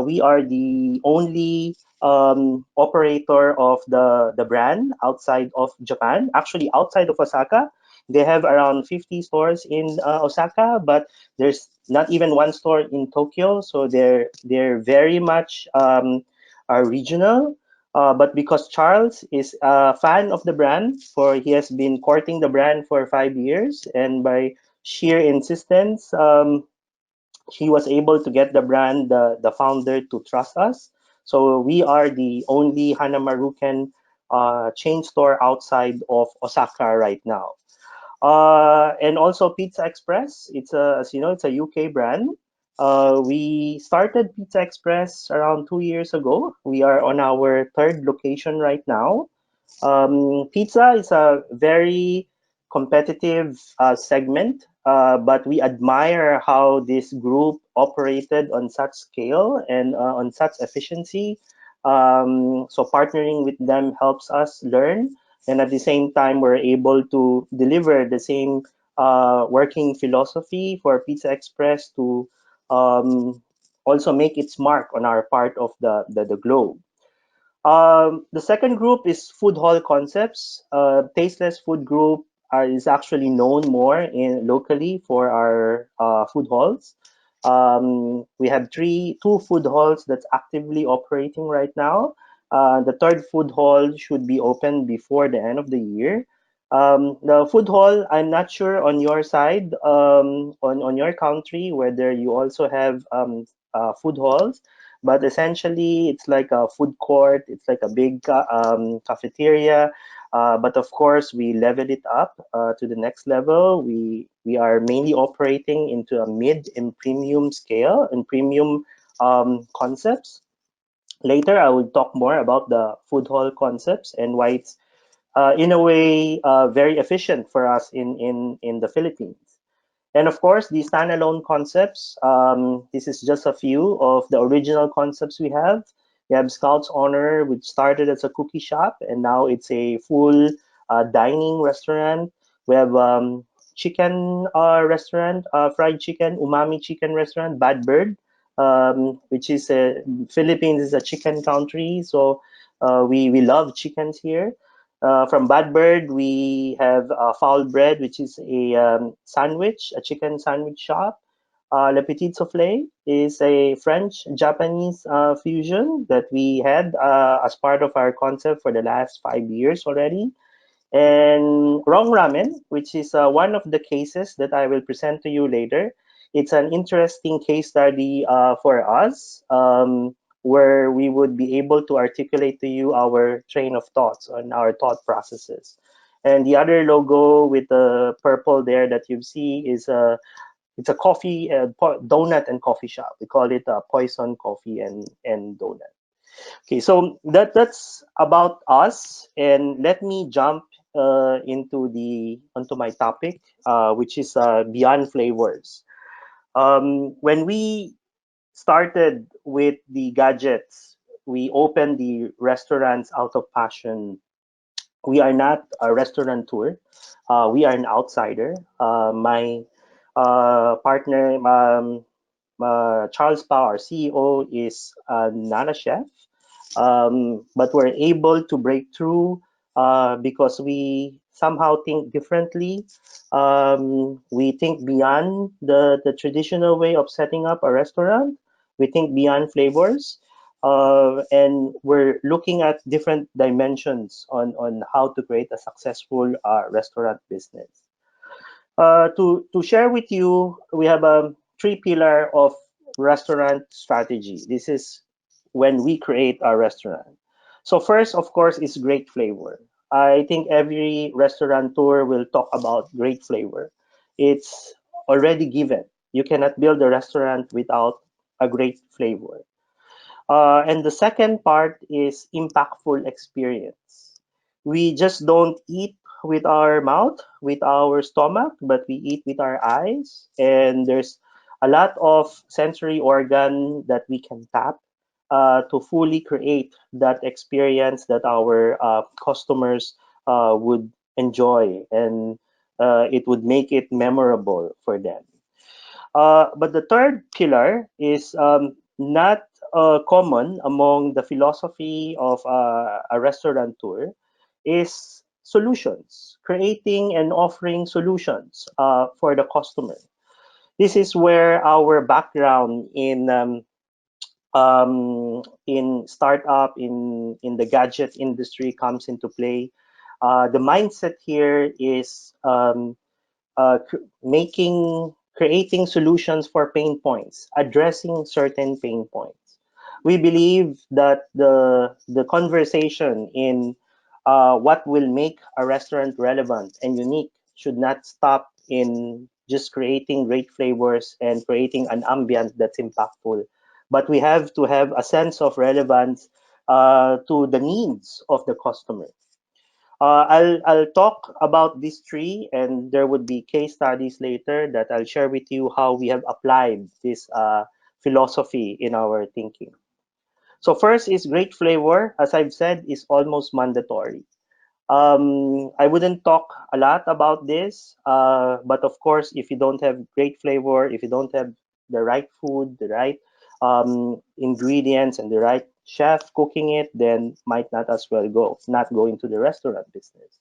We are the only operator of the brand outside of Japan, actually outside of Osaka. They have around 50 stores in Osaka, but there's not even one store in Tokyo, so they're very much regional. But because Charles is a fan of the brand, he has been courting the brand for 5 years, and by sheer insistence, he was able to get the brand, the founder, to trust us. So we are the only Hanamaru-ken chain store outside of Osaka right now. And also Pizza Express. As you know, it's a UK brand. We started Pizza Express around 2 years ago. We are on our 3rd location right now. Pizza is a very competitive segment, but we admire how this group operated on such scale and on such efficiency. So partnering with them helps us learn, and at the same time, we're able to deliver the same working philosophy for Pizza Express to also make its mark on our part of the globe. The second group is food hall concepts. Tasteless Food Group is actually known more locally for our food halls. We have two food halls that's actively operating right now. The 3rd food hall should be open before the end of the year. The food hall, I'm not sure on your side, on your country, whether you also have food halls, but essentially it's like a food court. It's like a big cafeteria. But of course, we leveled it up to the next level. We are mainly operating into a mid and premium scale and premium concepts. Later, I will talk more about the food hall concepts and why it's in a way very efficient for us in the Philippines. And of course, the standalone concepts, this is just a few of the original concepts we have. We have Scout's Honor, which started as a cookie shop, and now it's a full dining restaurant. We have chicken restaurant, fried chicken, umami chicken restaurant, Bad Bird, which is Philippines is a chicken country, so we love chickens here. From Bad Bird, we have Foul Bread, which is a sandwich, a chicken sandwich shop. Le Petit Soufflé is a French-Japanese fusion that we had as part of our concept for the last 5 years already. And Wrong Ramen, which is one of the cases that I will present to you later. It's an interesting case study for us. Where we would be able to articulate to you our train of thoughts and our thought processes. And the other logo with the purple there that you see is it's a coffee, donut and coffee shop. We call it Poison Coffee and Donut. Okay, so that's about us. And let me jump onto my topic, which is beyond flavors. When we started with the gadgets, we opened the restaurants out of passion. We are not a restaurateur. We are an outsider. My partner, Charles Pao, our CEO, is not a chef, but we're able to break through because we somehow think differently. We think beyond the traditional way of setting up a restaurant. We think beyond flavors, and we're looking at different dimensions on how to create a successful restaurant business. To share with you, we have a 3-pillar of restaurant strategy. This is when we create our restaurant. So first, of course, is great flavor. I think every restaurateur will talk about great flavor. It's already given. You cannot build a restaurant without a great flavor. And the second part is impactful experience. We just don't eat with our mouth, with our stomach, but we eat with our eyes. And there's a lot of sensory organ that we can tap to fully create that experience that our customers would enjoy, and it would make it memorable for them. But the third pillar is not common among the philosophy of a restaurateur, is solutions, creating and offering solutions for the customer. This is where our background in startup, in the gadget industry comes into play. The mindset here is creating solutions for pain points, addressing certain pain points. We believe that the conversation in what will make a restaurant relevant and unique should not stop in just creating great flavors and creating an ambient that's impactful, but we have to have a sense of relevance to the needs of the customer. I'll talk about these 3, and there would be case studies later that I'll share with you how we have applied this philosophy in our thinking. So first is great flavor, as I've said, is almost mandatory. I wouldn't talk a lot about this, but of course, if you don't have great flavor, if you don't have the right food, the right ingredients, and the right chef cooking it, then might not as well not go into the restaurant business.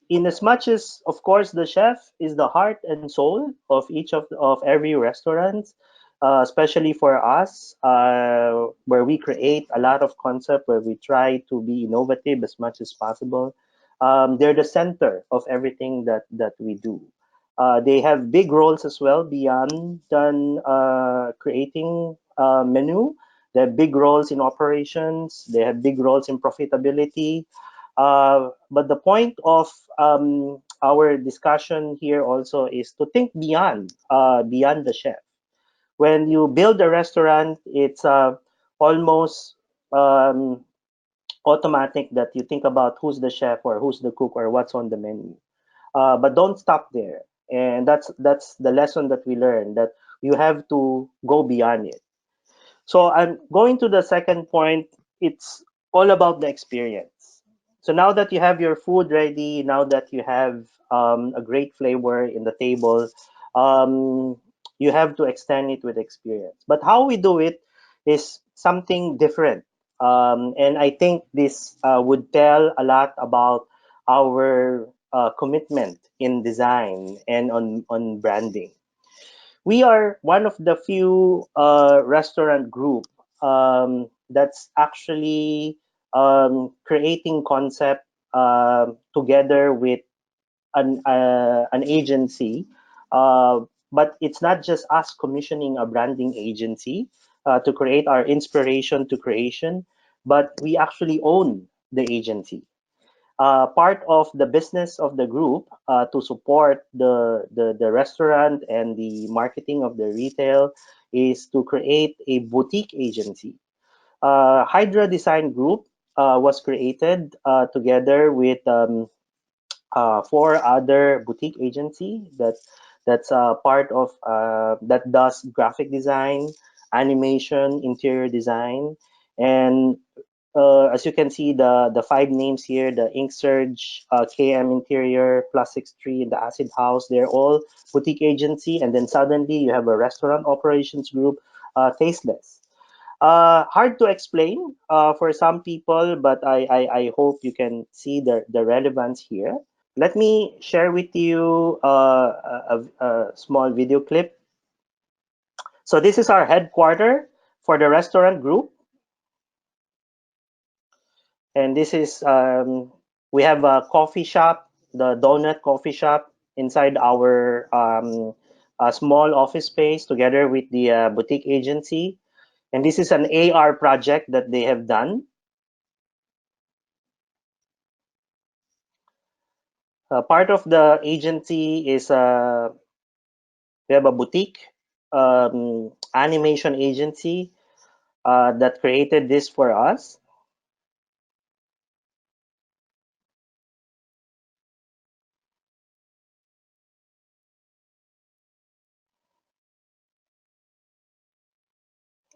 In as much as, of course, the chef is the heart and soul of each of every restaurant, especially for us, where we create a lot of concept, where we try to be innovative as much as possible. They're the center of everything that we do. They have big roles as well beyond creating menu. They have big roles in operations. They have big roles in profitability. But the point of our discussion here also is to think beyond the chef. When you build a restaurant, it's almost automatic that you think about who's the chef or who's the cook or what's on the menu. But don't stop there. And that's the lesson that we learned, that you have to go beyond it. So I'm going to the second point. It's all about the experience. So now that you have your food ready, now that you have a great flavor in the table, you have to extend it with experience. But how we do it is something different. And I think this would tell a lot about our commitment in design and on branding. We are one of the few restaurant group that's actually creating concept together with an agency, but it's not just us commissioning a branding agency to create our inspiration to creation, but we actually own the agency. Part of the business of the group to support the restaurant and the marketing of the retail is to create a boutique agency. Hydra Design Group was created together with 4 other boutique agency that's part of that does graphic design, animation, interior design, and as you can see, the 5 names here, the Ink Surge, KM Interior, Plus 63, and the Acid House, they're all boutique agency. And then suddenly you have a restaurant operations group, Tasteless. Hard to explain for some people, but I hope you can see the relevance here. Let me share with you a small video clip. So this is our headquarters for the restaurant group. And this is, we have a coffee shop, the donut coffee shop inside our small office space together with the boutique agency. And this is an AR project that they have done. Part of the agency is we have a boutique animation agency that created this for us.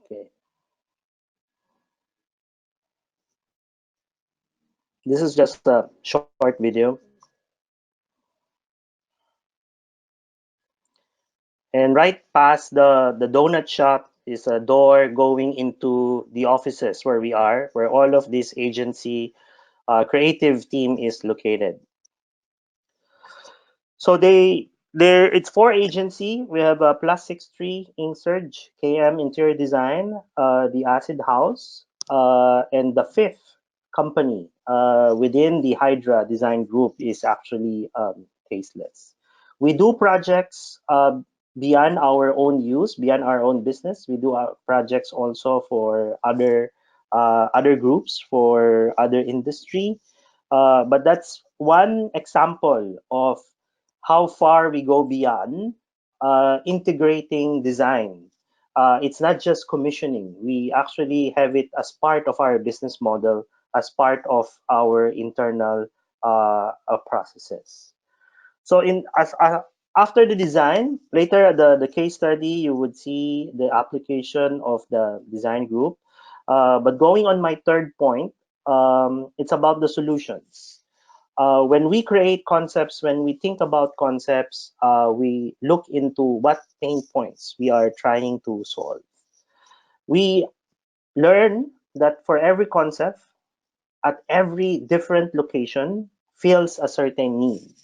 Okay. This is just a short video. And right past the donut shop is a door going into the offices where we are, where all of this agency creative team is located. So it's 4 agency. We have a Plus 63, Ink Surge, KM Interior Design, the Acid House, and the 5th company within the Hydra Design Group is actually Tasteless. We do projects beyond our own use, beyond our own business. We do projects also for other groups, for other industry. But that's one example of how far we go beyond integrating design. It's not just commissioning. We actually have it as part of our business model, as part of our internal processes. So after the design, later the case study, you would see the application of the design group. But going on my third point, it's about the solutions. When we create concepts, when we think about concepts, we look into what pain points we are trying to solve. We learn that for every concept, at every different location, fills a certain need.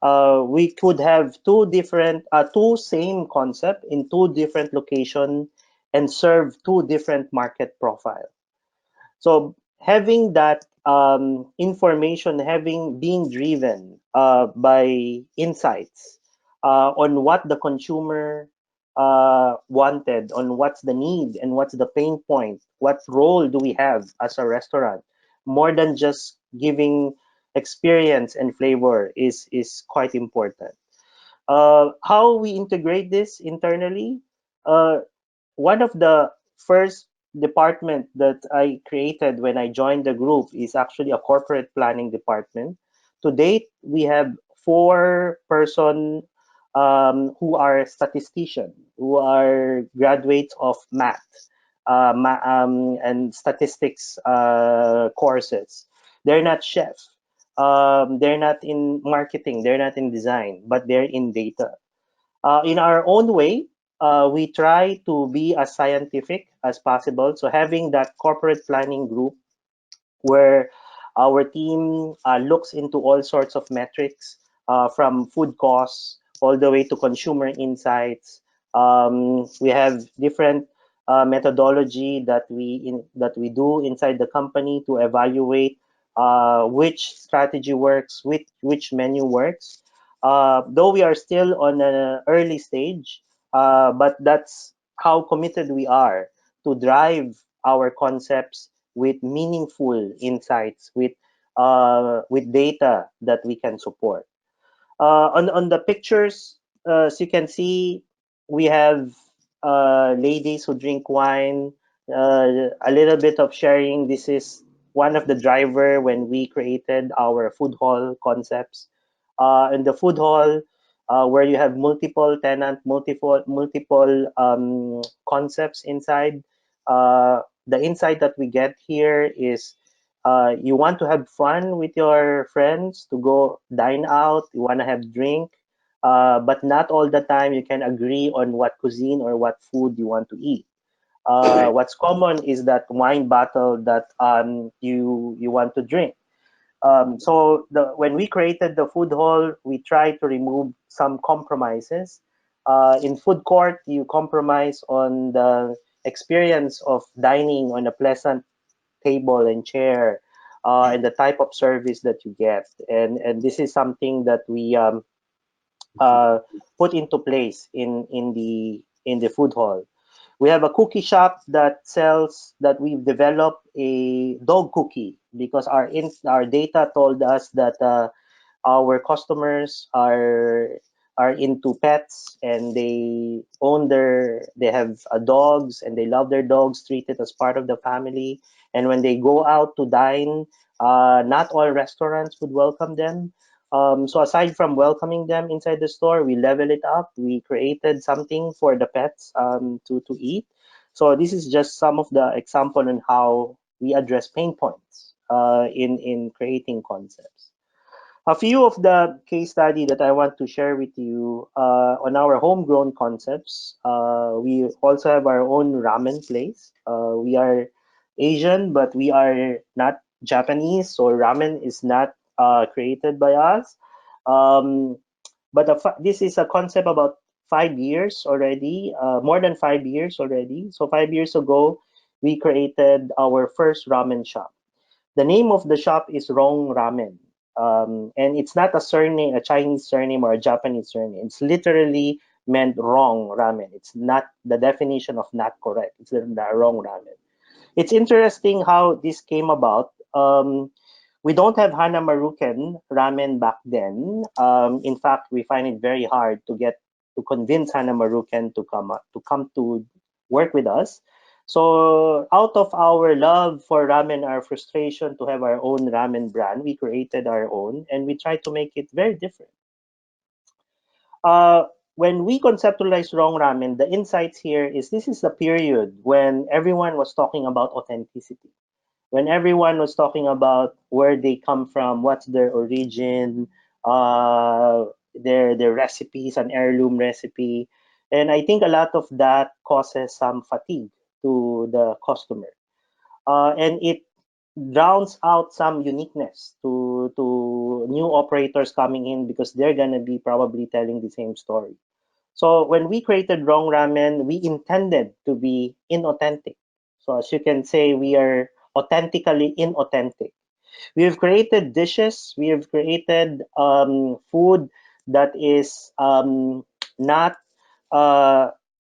We could have two same concept in 2 different locations and serve 2 different market profile. So having that information, being driven by insights on what the consumer wanted, on what's the need and what's the pain point, what role do we have as a restaurant, more than just giving experience and flavor is quite important. How we integrate this internally, one of the first department that I created when I joined the group is actually a corporate planning department. To date, we have 4 person who are statisticians, who are graduates of math and statistics courses. They're not chefs. They're not in marketing. They're not in design, but they're in data. In our own way, we try to be as scientific as possible. So having that corporate planning group where our team looks into all sorts of metrics, from food costs all the way to consumer insights. We have different methodology that we do inside the company to evaluate which strategy works, which menu works. Though we are still on an early stage, but that's how committed we are to drive our concepts with meaningful insights, with data that we can support. On the pictures, as you can see, we have ladies who drink wine, a little bit of sharing. This is one of the driver when we created our food hall concepts. In the food hall, where you have multiple tenant, multiple concepts inside. The insight that we get here is you want to have fun with your friends, to go dine out, you want to have drink, but not all the time you can agree on what cuisine or what food you want to eat. What's common is that wine bottle that you want to drink. So when we created the food hall, we tried to remove some compromises. In food court, you compromise on the experience of dining on a pleasant table and chair, and the type of service that you get. And this is something that we put into place in the food hall. We have a cookie shop that we've developed a dog cookie because our data told us that our customers are into pets, and they have dogs, and they love their dogs, treat it as part of the family. And when they go out to dine, not all restaurants would welcome them. So aside from welcoming them inside the store, we level it up. We created something for the pets to eat. So this is just some of the example on how we address pain points in creating concepts. A few of the case study that I want to share with you on our homegrown concepts. We also have our own ramen place. We are Asian, but we are not Japanese, so ramen is not created by us. But this is a concept about 5 years already, more than 5 years already. So 5 years ago, we created our first ramen shop. The name of the shop is Wrong Ramen. And it's not a surname, a Chinese surname or a Japanese surname. It's literally meant wrong ramen. It's not the definition of not correct. It's the wrong ramen. It's interesting how this came about. We don't have Hana Maruken ramen back then. In fact, we find it very hard to convince Hana Maruken to come to work with us. So out of our love for ramen, our frustration to have our own ramen brand, we created our own, and we tried to make it very different. When we conceptualized Wrong Ramen, the insights here is this is the period when everyone was talking about authenticity. When everyone was talking about where they come from, what's their origin, their recipes, an heirloom recipe. And I think a lot of that causes some fatigue to the customer. And it drowns out some uniqueness to new operators coming in because they're going to be probably telling the same story. So when we created Wrong Ramen, we intended to be inauthentic. So as you can say, we are authentically inauthentic. We have created dishes. We have created food that is not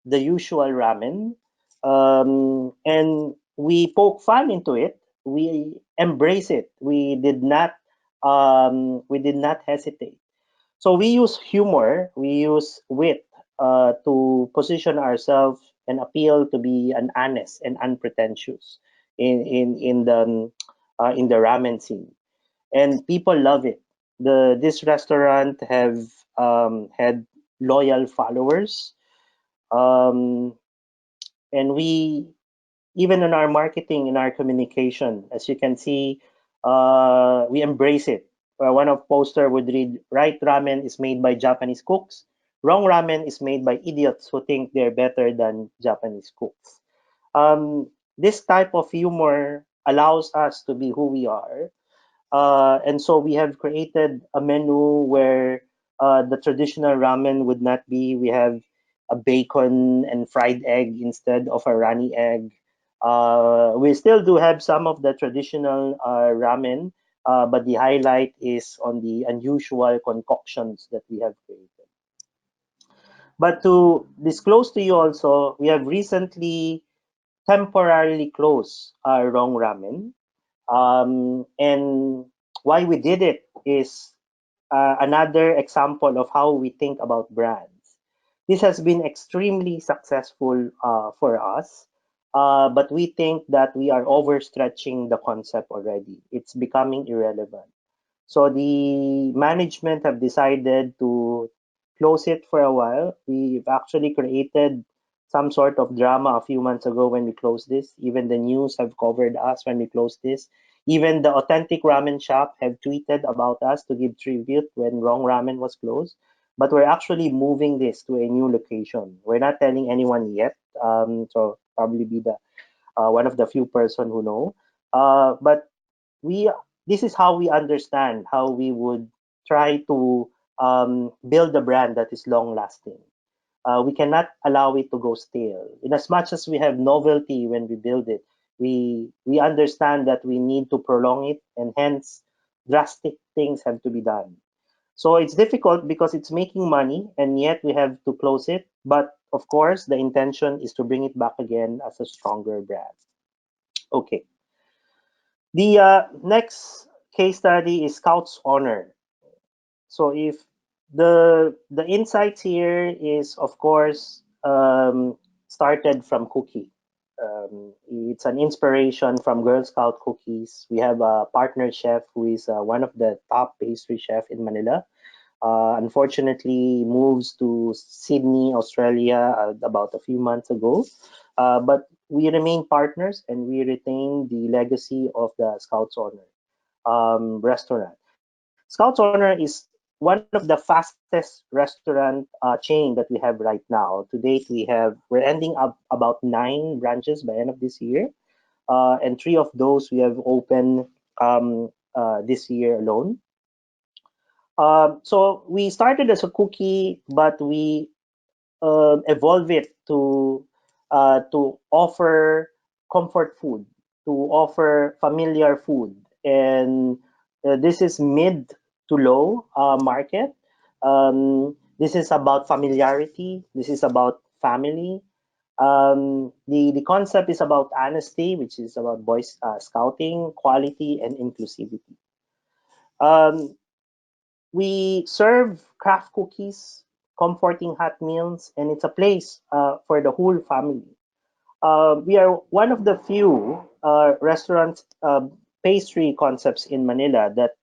the usual ramen, and we poke fun into it. We embrace it. We did not hesitate. So we use humor, we use wit to position ourselves and appeal to be an honest and unpretentious in the ramen scene, and people love it. This restaurant have had loyal followers, um, and we, even in our marketing, in our communication, as you can see, we embrace it. One of poster would read, "Right ramen is made by Japanese cooks. Wrong ramen is made by idiots who think they're better than Japanese cooks." This type of humor allows us to be who we are. And so we have created a menu where the traditional ramen would not be. We have a bacon and fried egg instead of a runny egg. We still do have some of the traditional ramen, but the highlight is on the unusual concoctions that we have created. But to disclose to you also, we have recently temporarily closed our wrong ramen. And why we did it is another example of how we think about brands. This has been extremely successful for us, but we think that we are overstretching the concept already. It's becoming irrelevant. So the management have decided to close it for a while. We've actually created some sort of drama a few months ago when we closed this. Even the news have covered us when we closed this. Even the authentic ramen shop have tweeted about us to give tribute when Wrong Ramen was closed. But we're actually moving this to a new location. We're not telling anyone yet. So probably be the one of the few person who know. But this is how we understand how we would try to build a brand that is long lasting. We cannot allow it to go stale. In as much as we have novelty when we build it, we understand that we need to prolong it, and hence drastic things have to be done. So it's difficult because it's making money, and yet we have to close it. But of course, the intention is to bring it back again as a stronger brand. Okay. The next case study is Scout's Honor. So if the insights here is, of course, started from cookie. It's an inspiration from Girl Scout cookies. We have a partner chef who is one of the top pastry chef in Manila. Unfortunately, moves to Sydney, Australia, about a few months ago. But we remain partners, and we retain the legacy of the Scout's Honor restaurant. Scout's Honor is one of the fastest restaurant chain that we have right now. To date, we're ending up about 9 branches by end of this year, and 3 of those we have opened this year alone. So we started as a cookie, but we evolve it to offer comfort food, to offer familiar food, and this is mid to low market. This is about familiarity. This is about family. The concept is about honesty, which is about boys scouting, quality, and inclusivity. We serve craft cookies, comforting hot meals, and it's a place for the whole family. We are one of the few restaurant pastry concepts in Manila that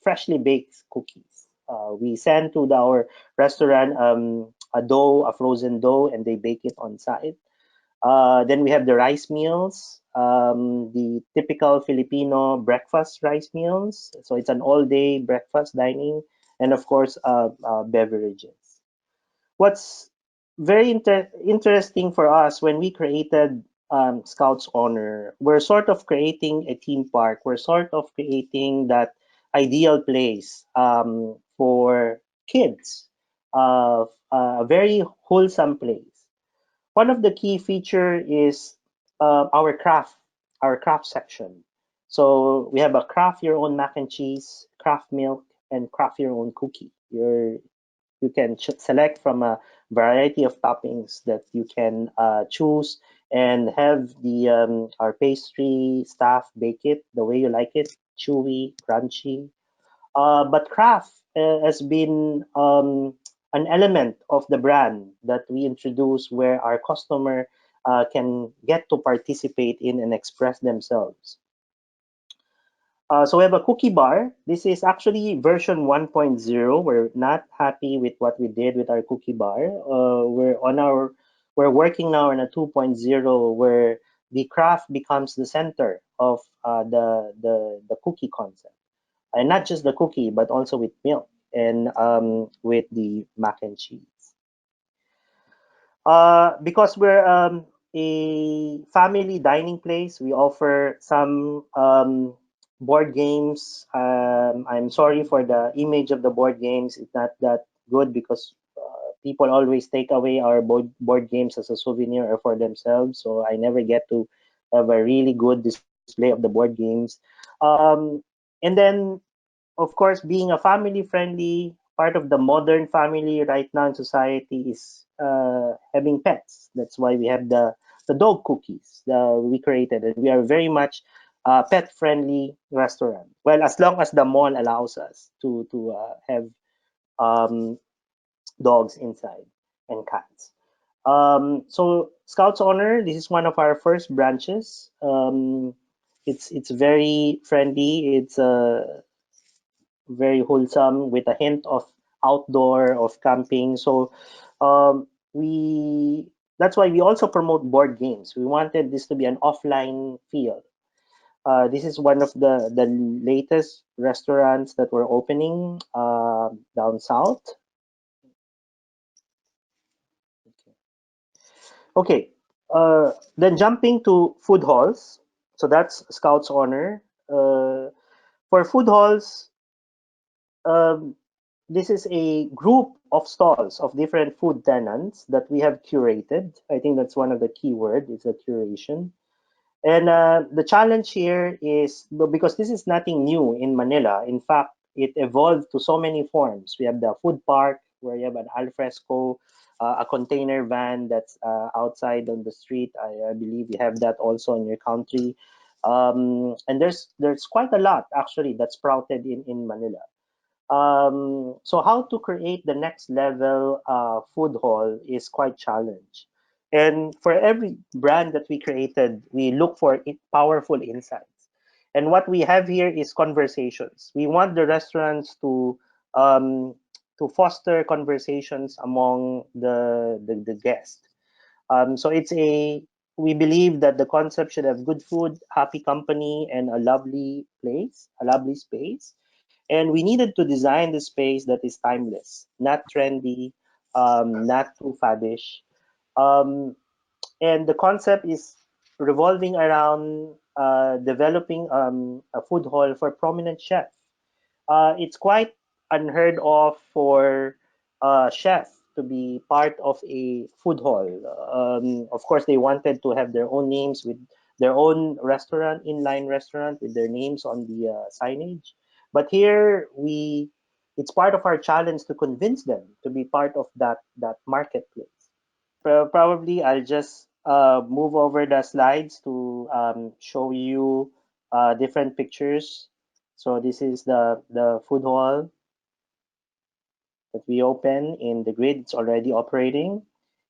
freshly bakes cookies. We send to our restaurant a frozen dough, and they bake it on site. Then we have the rice meals, the typical Filipino breakfast rice meals. So it's an all-day breakfast dining, and of course, beverages. What's very interesting for us when we created Scout's Honor, we're sort of creating a theme park. We're sort of creating that ideal place for kids, a very wholesome place. One of the key feature is our craft section. So we have a craft your own mac and cheese, craft milk, and craft your own cookie. You can select from a variety of toppings that you can choose, and have the our pastry staff bake it the way you like it, chewy, crunchy. But craft has been an element of the brand that we introduce, where our customer can get to participate in and express themselves. So we have a cookie bar. This is actually version 1.0. We're not happy with what we did with our cookie bar. We're working now on a 2.0, where the craft becomes the center of the cookie concept, and not just the cookie, but also with milk and with the mac and cheese. Because we're a family dining place, we offer some board games. I'm sorry for the image of the board games. It's not that good, because people always take away our board games as a souvenir or for themselves. So I never get to have a really good display of the board games. And then, of course, being a family-friendly part of the modern family right now in society is having pets. That's why we have the dog cookies we created, and we are very much pet-friendly restaurant. Well, as long as the mall allows us to have dogs inside and cats. So Scouts Honor, this is one of our first branches. It's very friendly. It's very wholesome with a hint of outdoor, of camping. So that's why we also promote board games. We wanted this to be an offline feel. This is one of the latest restaurants that we're opening down south. Okay, then jumping to food halls. So that's Scouts Honor. For food halls, this is a group of stalls of different food tenants that we have curated. I think that's one of the key words, is a curation. And the challenge here is, because this is nothing new in Manila. In fact, it evolved to so many forms. We have the food park, where you have an alfresco, a container van that's outside on the street. I believe you have that also in your country. And there's quite a lot actually that's sprouted in Manila. So how to create the next level food hall is quite challenged. And for every brand that we created, we look for powerful insights. And what we have here is conversations. We want the restaurants to foster conversations among the guests. So we believe that the concept should have good food, happy company, and a lovely place, a lovely space. And we needed to design the space that is timeless, not trendy, not too faddish. And the concept is revolving around developing a food hall for prominent chefs. It's quite unheard of for a chef to be part of a food hall. Of course, they wanted to have their own names with their own restaurant, inline restaurant, with their names on the signage. But here it's part of our challenge to convince them to be part of that marketplace. Probably I'll just move over the slides to show you different pictures. So this is the food hall that we open in the grid. It's already operating.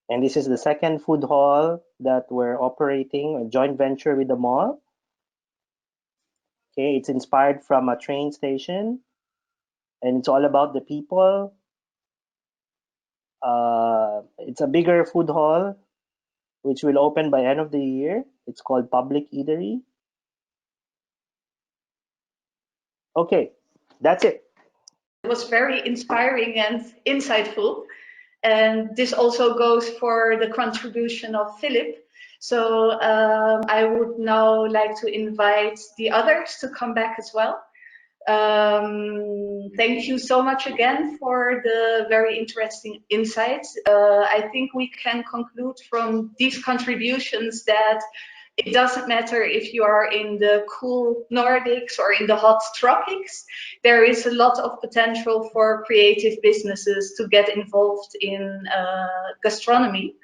And this is the second food hall that we're operating, a joint venture with the mall. Okay, it's inspired from a train station, and it's all about the people. It's a bigger food hall, which will open by end of the year. It's called Public Eatery. Okay, that's it. It was very inspiring and insightful. And this also goes for the contribution of Phillip. So I would now like to invite the others to come back as well. Thank you so much again for the very interesting insights. I think we can conclude from these contributions that It doesn't matter if you are in the cool Nordics or in the hot tropics. There is a lot of potential for creative businesses to get involved in gastronomy.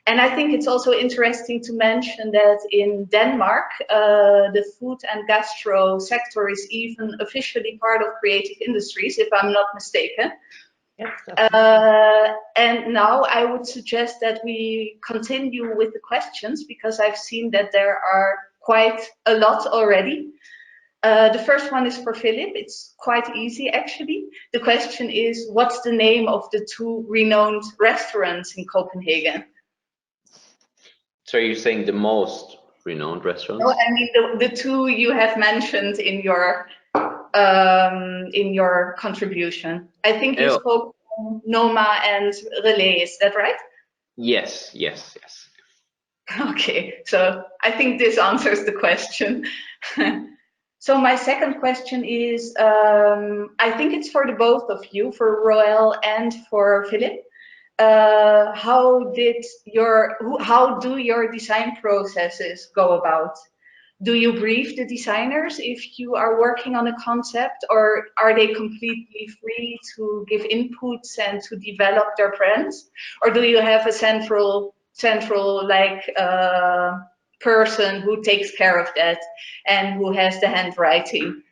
And I think it's also interesting to mention that in Denmark, the food and gastro sector is even officially part of creative industries, if I'm not mistaken. Yes, and now I would suggest that we continue with the questions, because I've seen that there are quite a lot already. The first one is for Philip. It's quite easy, actually. The question is, what's the name of the two renowned restaurants in Copenhagen? So you're saying the most renowned restaurants? No, I mean the two you have mentioned in your contribution. I think you spoke Noma and Relais. Is that right? Yes, yes, yes. Okay, so I think this answers the question. So my second question is, I think it's for the both of you, for Roel and for Philip. How do your design processes go about? Do you brief the designers if you are working on a concept, or are they completely free to give inputs and to develop their brands? Or do you have a central person who takes care of that and who has the handwriting?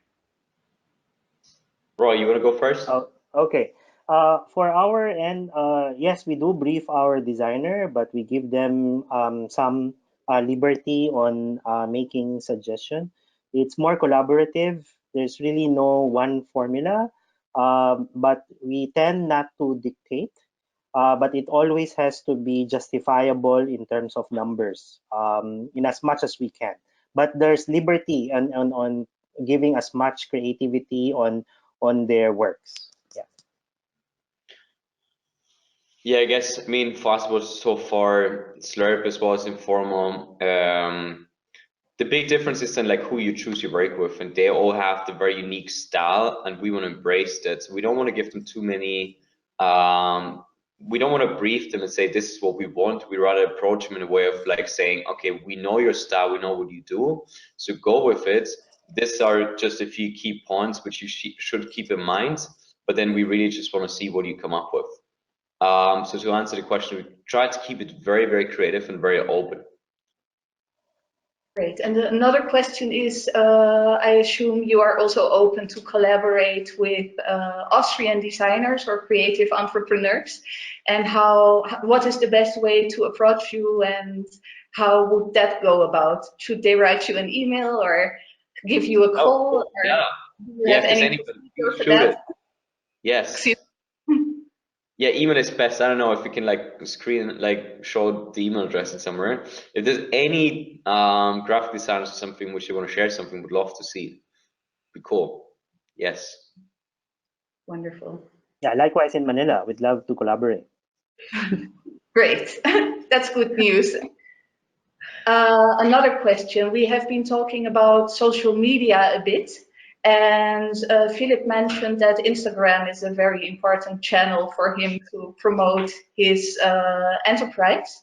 Roy, you want to go first? Okay. For our end, yes, we do brief our designer, but we give them some liberty on making suggestion. It's more collaborative. There's really no one formula, but we tend not to dictate. But it always has to be justifiable in terms of numbers, in as much as we can. But there's liberty on giving as much creativity on their works. Yeah, I guess, I mean, for us was so far, Slurp as well as informal. The big difference is then like who you choose your work with, and they all have the very unique style, and we want to embrace that. So we don't want to give them too many, we don't want to brief them and say, this is what we want. We rather approach them in a way of like saying, okay, we know your style, we know what you do, so go with it. These are just a few key points which you should keep in mind, but then we really just want to see what you come up with. So to answer the question, we try to keep it very, very creative and very open. Great. And another question is, I assume you are also open to collaborate with Austrian designers or creative entrepreneurs, and what is the best way to approach you, and how would that go about? Should they write you an email or give you a call? Oh, yeah. Yeah, if anybody shoot it. Yes. Yeah, email is best. I don't know if we can like show the email address in somewhere. If there's any graphic designers or something which you want to share something, would love to see. Be cool. Yes. Wonderful. Yeah, likewise in Manila, we'd love to collaborate. Great. That's good news. Another question. We have been talking about social media a bit. And Philip mentioned that Instagram is a very important channel for him to promote his enterprise.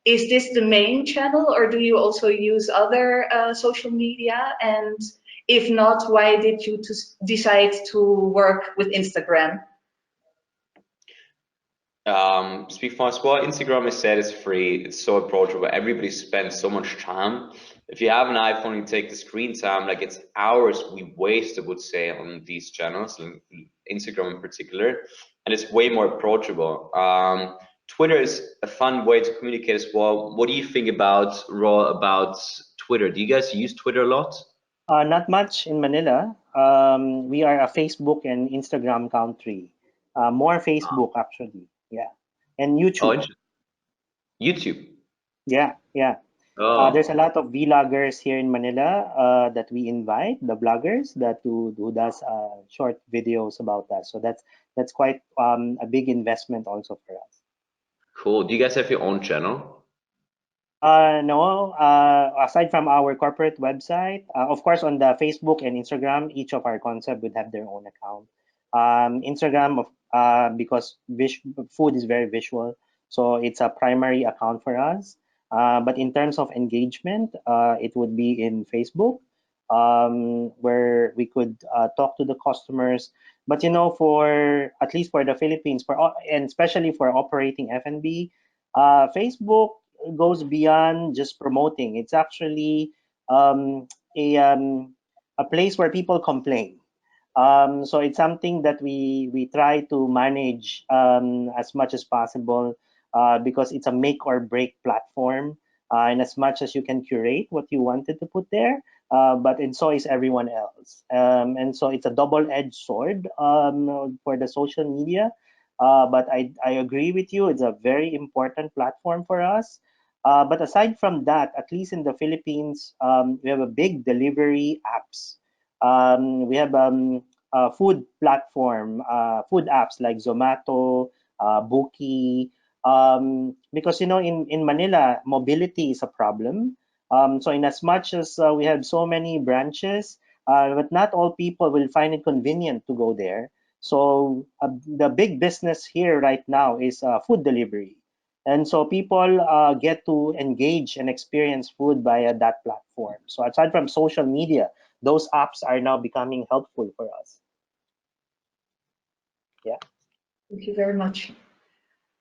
Is this the main channel, or do you also use other social media? And if not, why did you decide to work with Instagram? Speak for us. Well, Instagram is said it's free. It's so approachable. Everybody spends so much time. If you have an iPhone, you take the screen time, like it's hours we waste, I would say, on these channels, Instagram in particular, and it's way more approachable. Twitter is a fun way to communicate as well. What do you think about Twitter? Do you guys use Twitter a lot? Not much in Manila. We are a Facebook and Instagram country. More Facebook, actually. Yeah. And YouTube. Oh, YouTube. Yeah, yeah. Oh. There's a lot of vloggers here in Manila that we invite, the bloggers that who does short videos about us. So that's quite a big investment also for us. Cool. Do you guys have your own channel? No. Aside from our corporate website, of course, on the Facebook and Instagram, each of our concept would have their own account. Instagram, because food is very visual, so it's a primary account for us. But in terms of engagement, it would be in Facebook, where we could talk to the customers. But you know, for at least for the Philippines, and especially for operating F&B, Facebook goes beyond just promoting. It's actually a place where people complain. So it's something that we try to manage as much as possible, because it's a make or break platform. And as much as you can curate what you wanted to put there, and so is everyone else. And so it's a double-edged sword for the social media. But I agree with you, it's a very important platform for us. But aside from that, at least in the Philippines, we have a big delivery apps. We have food platform, food apps like Zomato, Bookie, because you know in Manila mobility is a problem. So in as much as we have so many branches, but not all people will find it convenient to go there. So the big business here right now is food delivery. And so people get to engage and experience food via that platform. So aside from social media, those apps are now becoming helpful for us. Yeah. Thank you very much.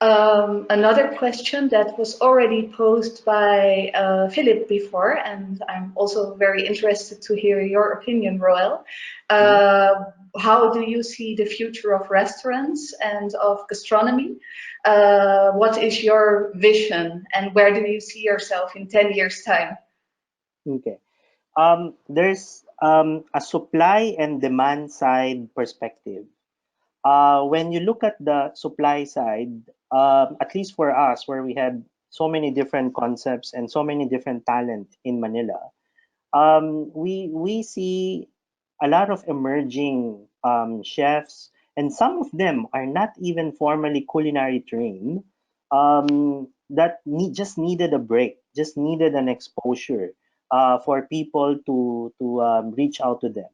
Another question that was already posed by Philip before, and I'm also very interested to hear your opinion, Roel. How do you see the future of restaurants and of gastronomy? What is your vision, and where do you see yourself in 10 years' time? Okay. There's a supply and demand side perspective. When you look at the supply side, at least for us, where we have so many different concepts and so many different talent in Manila, we see a lot of emerging chefs, and some of them are not even formally culinary trained, that just needed a break, just needed an exposure for people to reach out to them.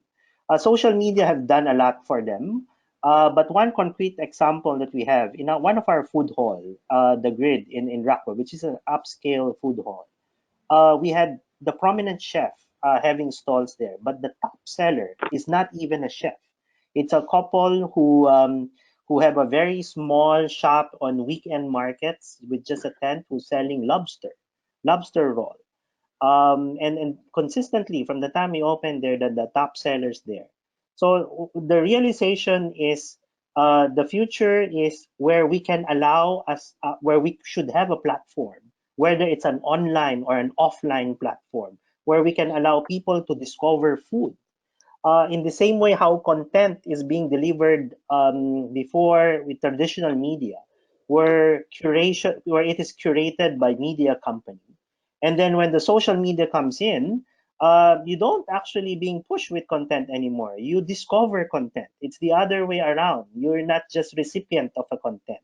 Social media have done a lot for them. But one concrete example that we have in one of our food hall, the Grid in Rockwell, which is an upscale food hall, we had the prominent chef having stalls there, but the top seller is not even a chef. It's a couple who have a very small shop on weekend markets with just a tent, who's selling lobster roll. And consistently from the time we opened there, the top sellers there. So the realization is the future is where we can allow us, where we should have a platform, whether it's an online or an offline platform, where we can allow people to discover food. In the same way how content is being delivered before with traditional media, where it is curated by media company. And then when the social media comes in, you don't actually being pushed with content anymore. You discover content. It's the other way around. You're not just recipient of a content.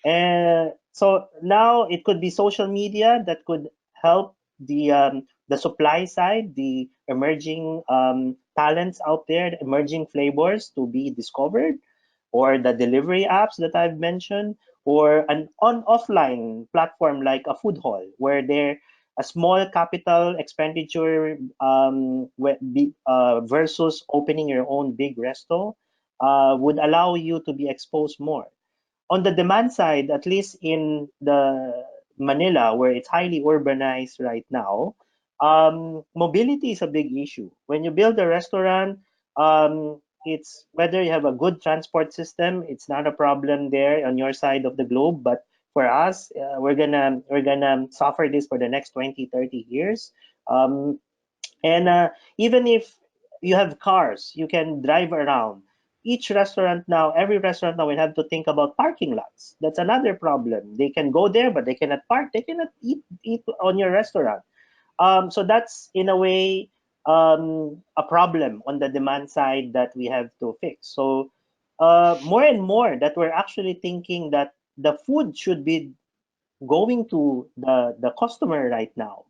And so now it could be social media that could help the supply side, the emerging talents out there, the emerging flavors to be discovered, or the delivery apps that I've mentioned, or an offline platform like a food hall, where there a small capital expenditure versus opening your own big resto would allow you to be exposed more. On the demand side, at least in the Manila, where it's highly urbanized right now, mobility is a big issue. When you build a restaurant, it's whether you have a good transport system, it's not a problem there on your side of the globe. But for us, we're gonna suffer this for the next 20, 30 years. Even if you have cars, you can drive around. Every restaurant now will have to think about parking lots. That's another problem. They can go there, but they cannot park. They cannot eat on your restaurant. So that's in a way a problem on the demand side that we have to fix. So more and more that we're actually thinking that the food should be going to the customer right now.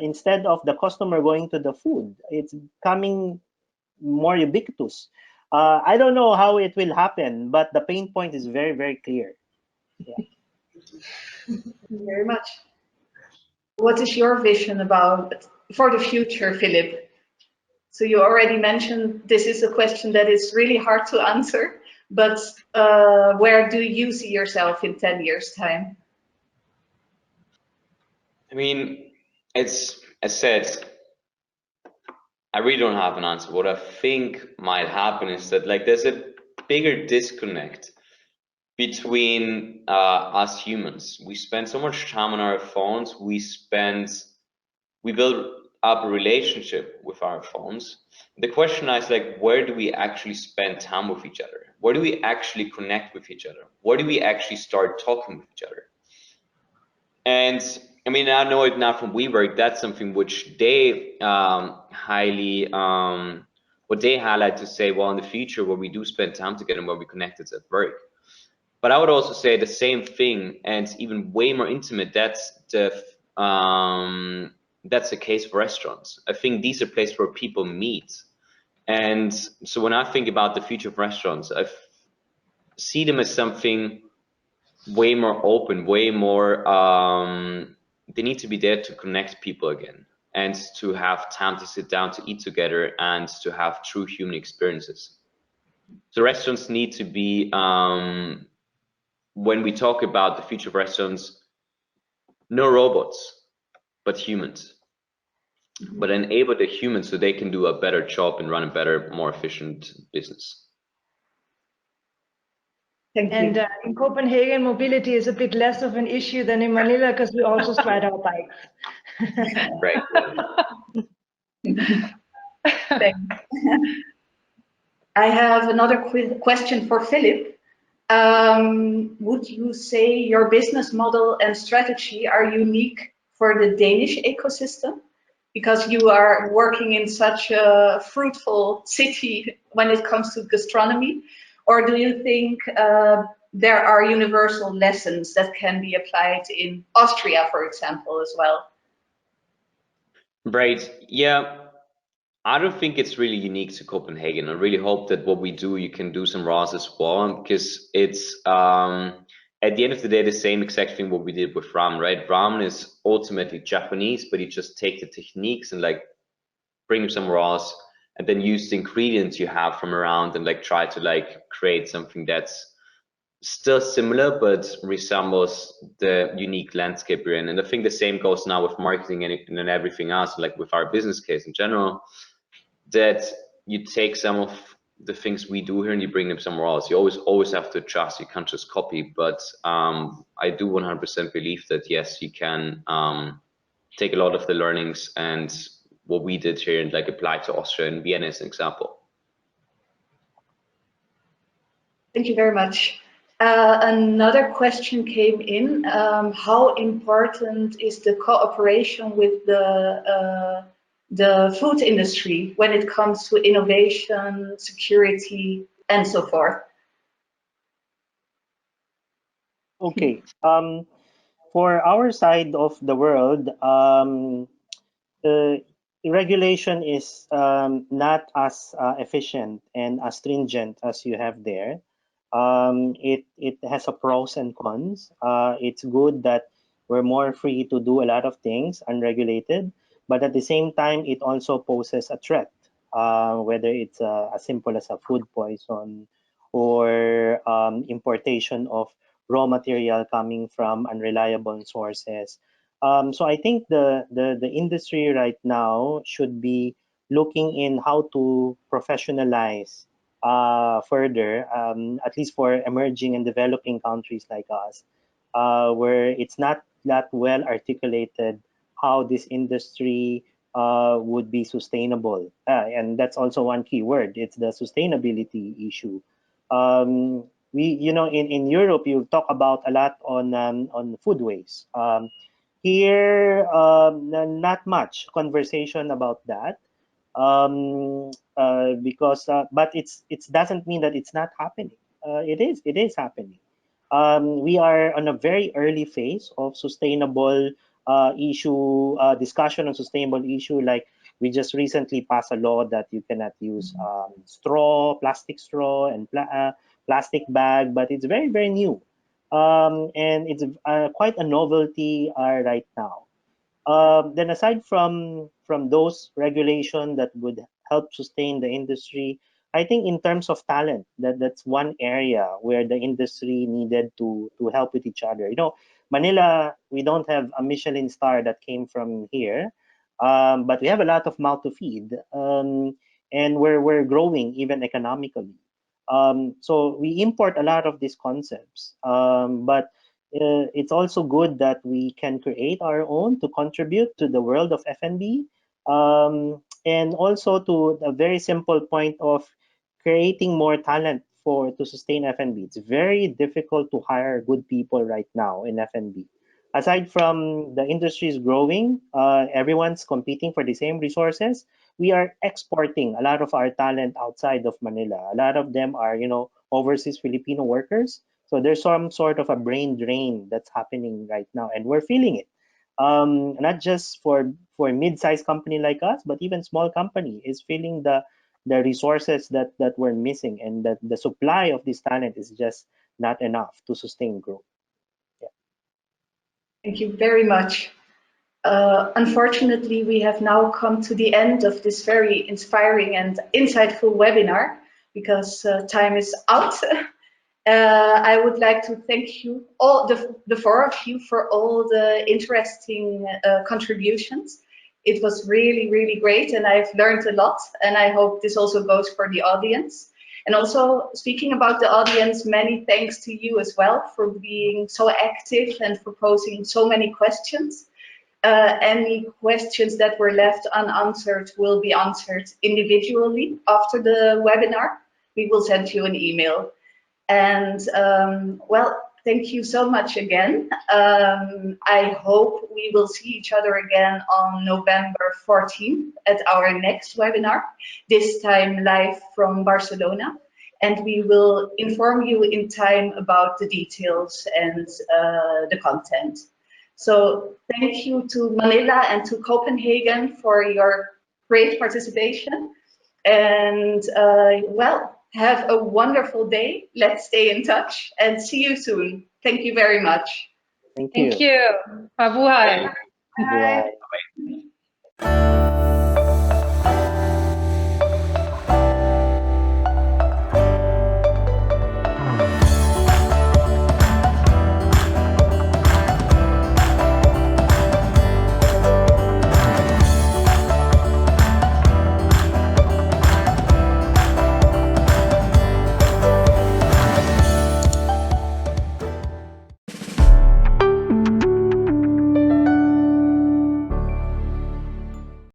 Instead of the customer going to the food, it's becoming more ubiquitous. I don't know how it will happen, but the pain point is very, very clear. Yeah. Thank you very much. what is your vision about for the future, Phillip? So you already mentioned this is a question that is really hard to answer, but where do you see yourself in 10 years' time? I mean, it's, as said, I really don't have an answer. What I think might happen is that like there's a bigger disconnect between us humans. We spend so much time on our phones. We build up a relationship with our phones. The question is like, where do we actually spend time with each other? Where do we actually connect with each other? Where do we actually start talking with each other? And I mean, I know it now from WeWork, that's something which they what they highlight to say, well, in the future, where we do spend time together and where we connect, it's at work. But I would also say the same thing, and even way more intimate, that's the case for restaurants. I think these are places where people meet. And so when I think about the future of restaurants, I see them as something way more open, way more, they need to be there to connect people again and to have time to sit down to eat together and to have true human experiences. So restaurants need to be, when we talk about the future of restaurants, no robots, but humans. But enable the humans so they can do a better job and run a better, more efficient business. Thank you. And in Copenhagen, mobility is a bit less of an issue than in Manila because we also ride our bikes. Right. Thanks. I have another question for Phillip. Would you say your business model and strategy are unique for the Danish ecosystem? Because you are working in such a fruitful city when it comes to gastronomy, or do you think there are universal lessons that can be applied in Austria, for example, as well? Right. Yeah. I don't think it's really unique to Copenhagen. I really hope that what we do, you can do some RAS as well, because it's at the end of the day the same exact thing what we did with ramen, right? Ramen is ultimately Japanese, but you just take the techniques and like bring some RAS and then use the ingredients you have from around and like try to like create something that's still similar but resembles the unique landscape we're in. And I think the same goes now with marketing and everything else, like with our business case in general, that you take some of the things we do here and you bring them somewhere else. You always have to adjust. You can't just copy. But I do 100% believe that yes, you can take a lot of the learnings and what we did here and like apply to Austria and Vienna as an example. Thank you very much. Another question came in. How important is the cooperation with the food industry when it comes to innovation, security, and so forth? Okay. For our side of the world, regulation is not as efficient and as stringent as you have there. It has a pros and cons. It's good that we're more free to do a lot of things unregulated, but at the same time, it also poses a threat, whether it's as simple as a food poison or importation of raw material coming from unreliable sources. So I think the industry right now should be looking in how to professionalize further, at least for emerging and developing countries like us, where it's not that well articulated how this industry would be sustainable. And that's also one key word. It's the sustainability issue. In Europe, you talk about a lot on food waste. Here, not much conversation about that. But it doesn't mean that it's not happening. It is happening. We are on a very early phase of sustainable discussion on sustainable issue. Like we just recently passed a law that you cannot use plastic straw and plastic bag, but it's very, very new. And it's quite a novelty right now. Then aside from those regulations that would help sustain the industry, I think in terms of talent, that's one area where the industry needed to help with each other. You know, Manila, we don't have a Michelin star that came from here, but we have a lot of mouth to feed, and we're growing even economically. So we import a lot of these concepts, but it's also good that we can create our own to contribute to the world of F&B, and also to a very simple point of creating more talent to sustain F&B. It's very difficult to hire good people right now in F&B. Aside from the industry is growing, everyone's competing for the same resources. We are exporting a lot of our talent outside of Manila. A lot of them are, overseas Filipino workers. So there's some sort of a brain drain that's happening right now, and we're feeling it. Not just for mid-sized company like us, but even small company is feeling the resources that we're missing, and that the supply of this talent is just not enough to sustain growth. Yeah. Thank you very much. Unfortunately, we have now come to the end of this very inspiring and insightful webinar because time is out. I would like to thank you, all the four of you, for all the interesting contributions. It was really, really great, and I've learned a lot, and I hope this also goes for the audience. And also, speaking about the audience, many thanks to you as well for being so active and for posing so many questions. Any questions that were left unanswered will be answered individually after the webinar. We will send you an email. And well, thank you so much again. I hope we will see each other again on November 14th at our next webinar, this time live from Barcelona. And we will inform you in time about the details and the content. So thank you to Manila and to Copenhagen for your great participation. And well, have a wonderful day. Let's stay in touch and see you soon. Thank you very much. Thank you. Thank you. Mabuhay. Bye.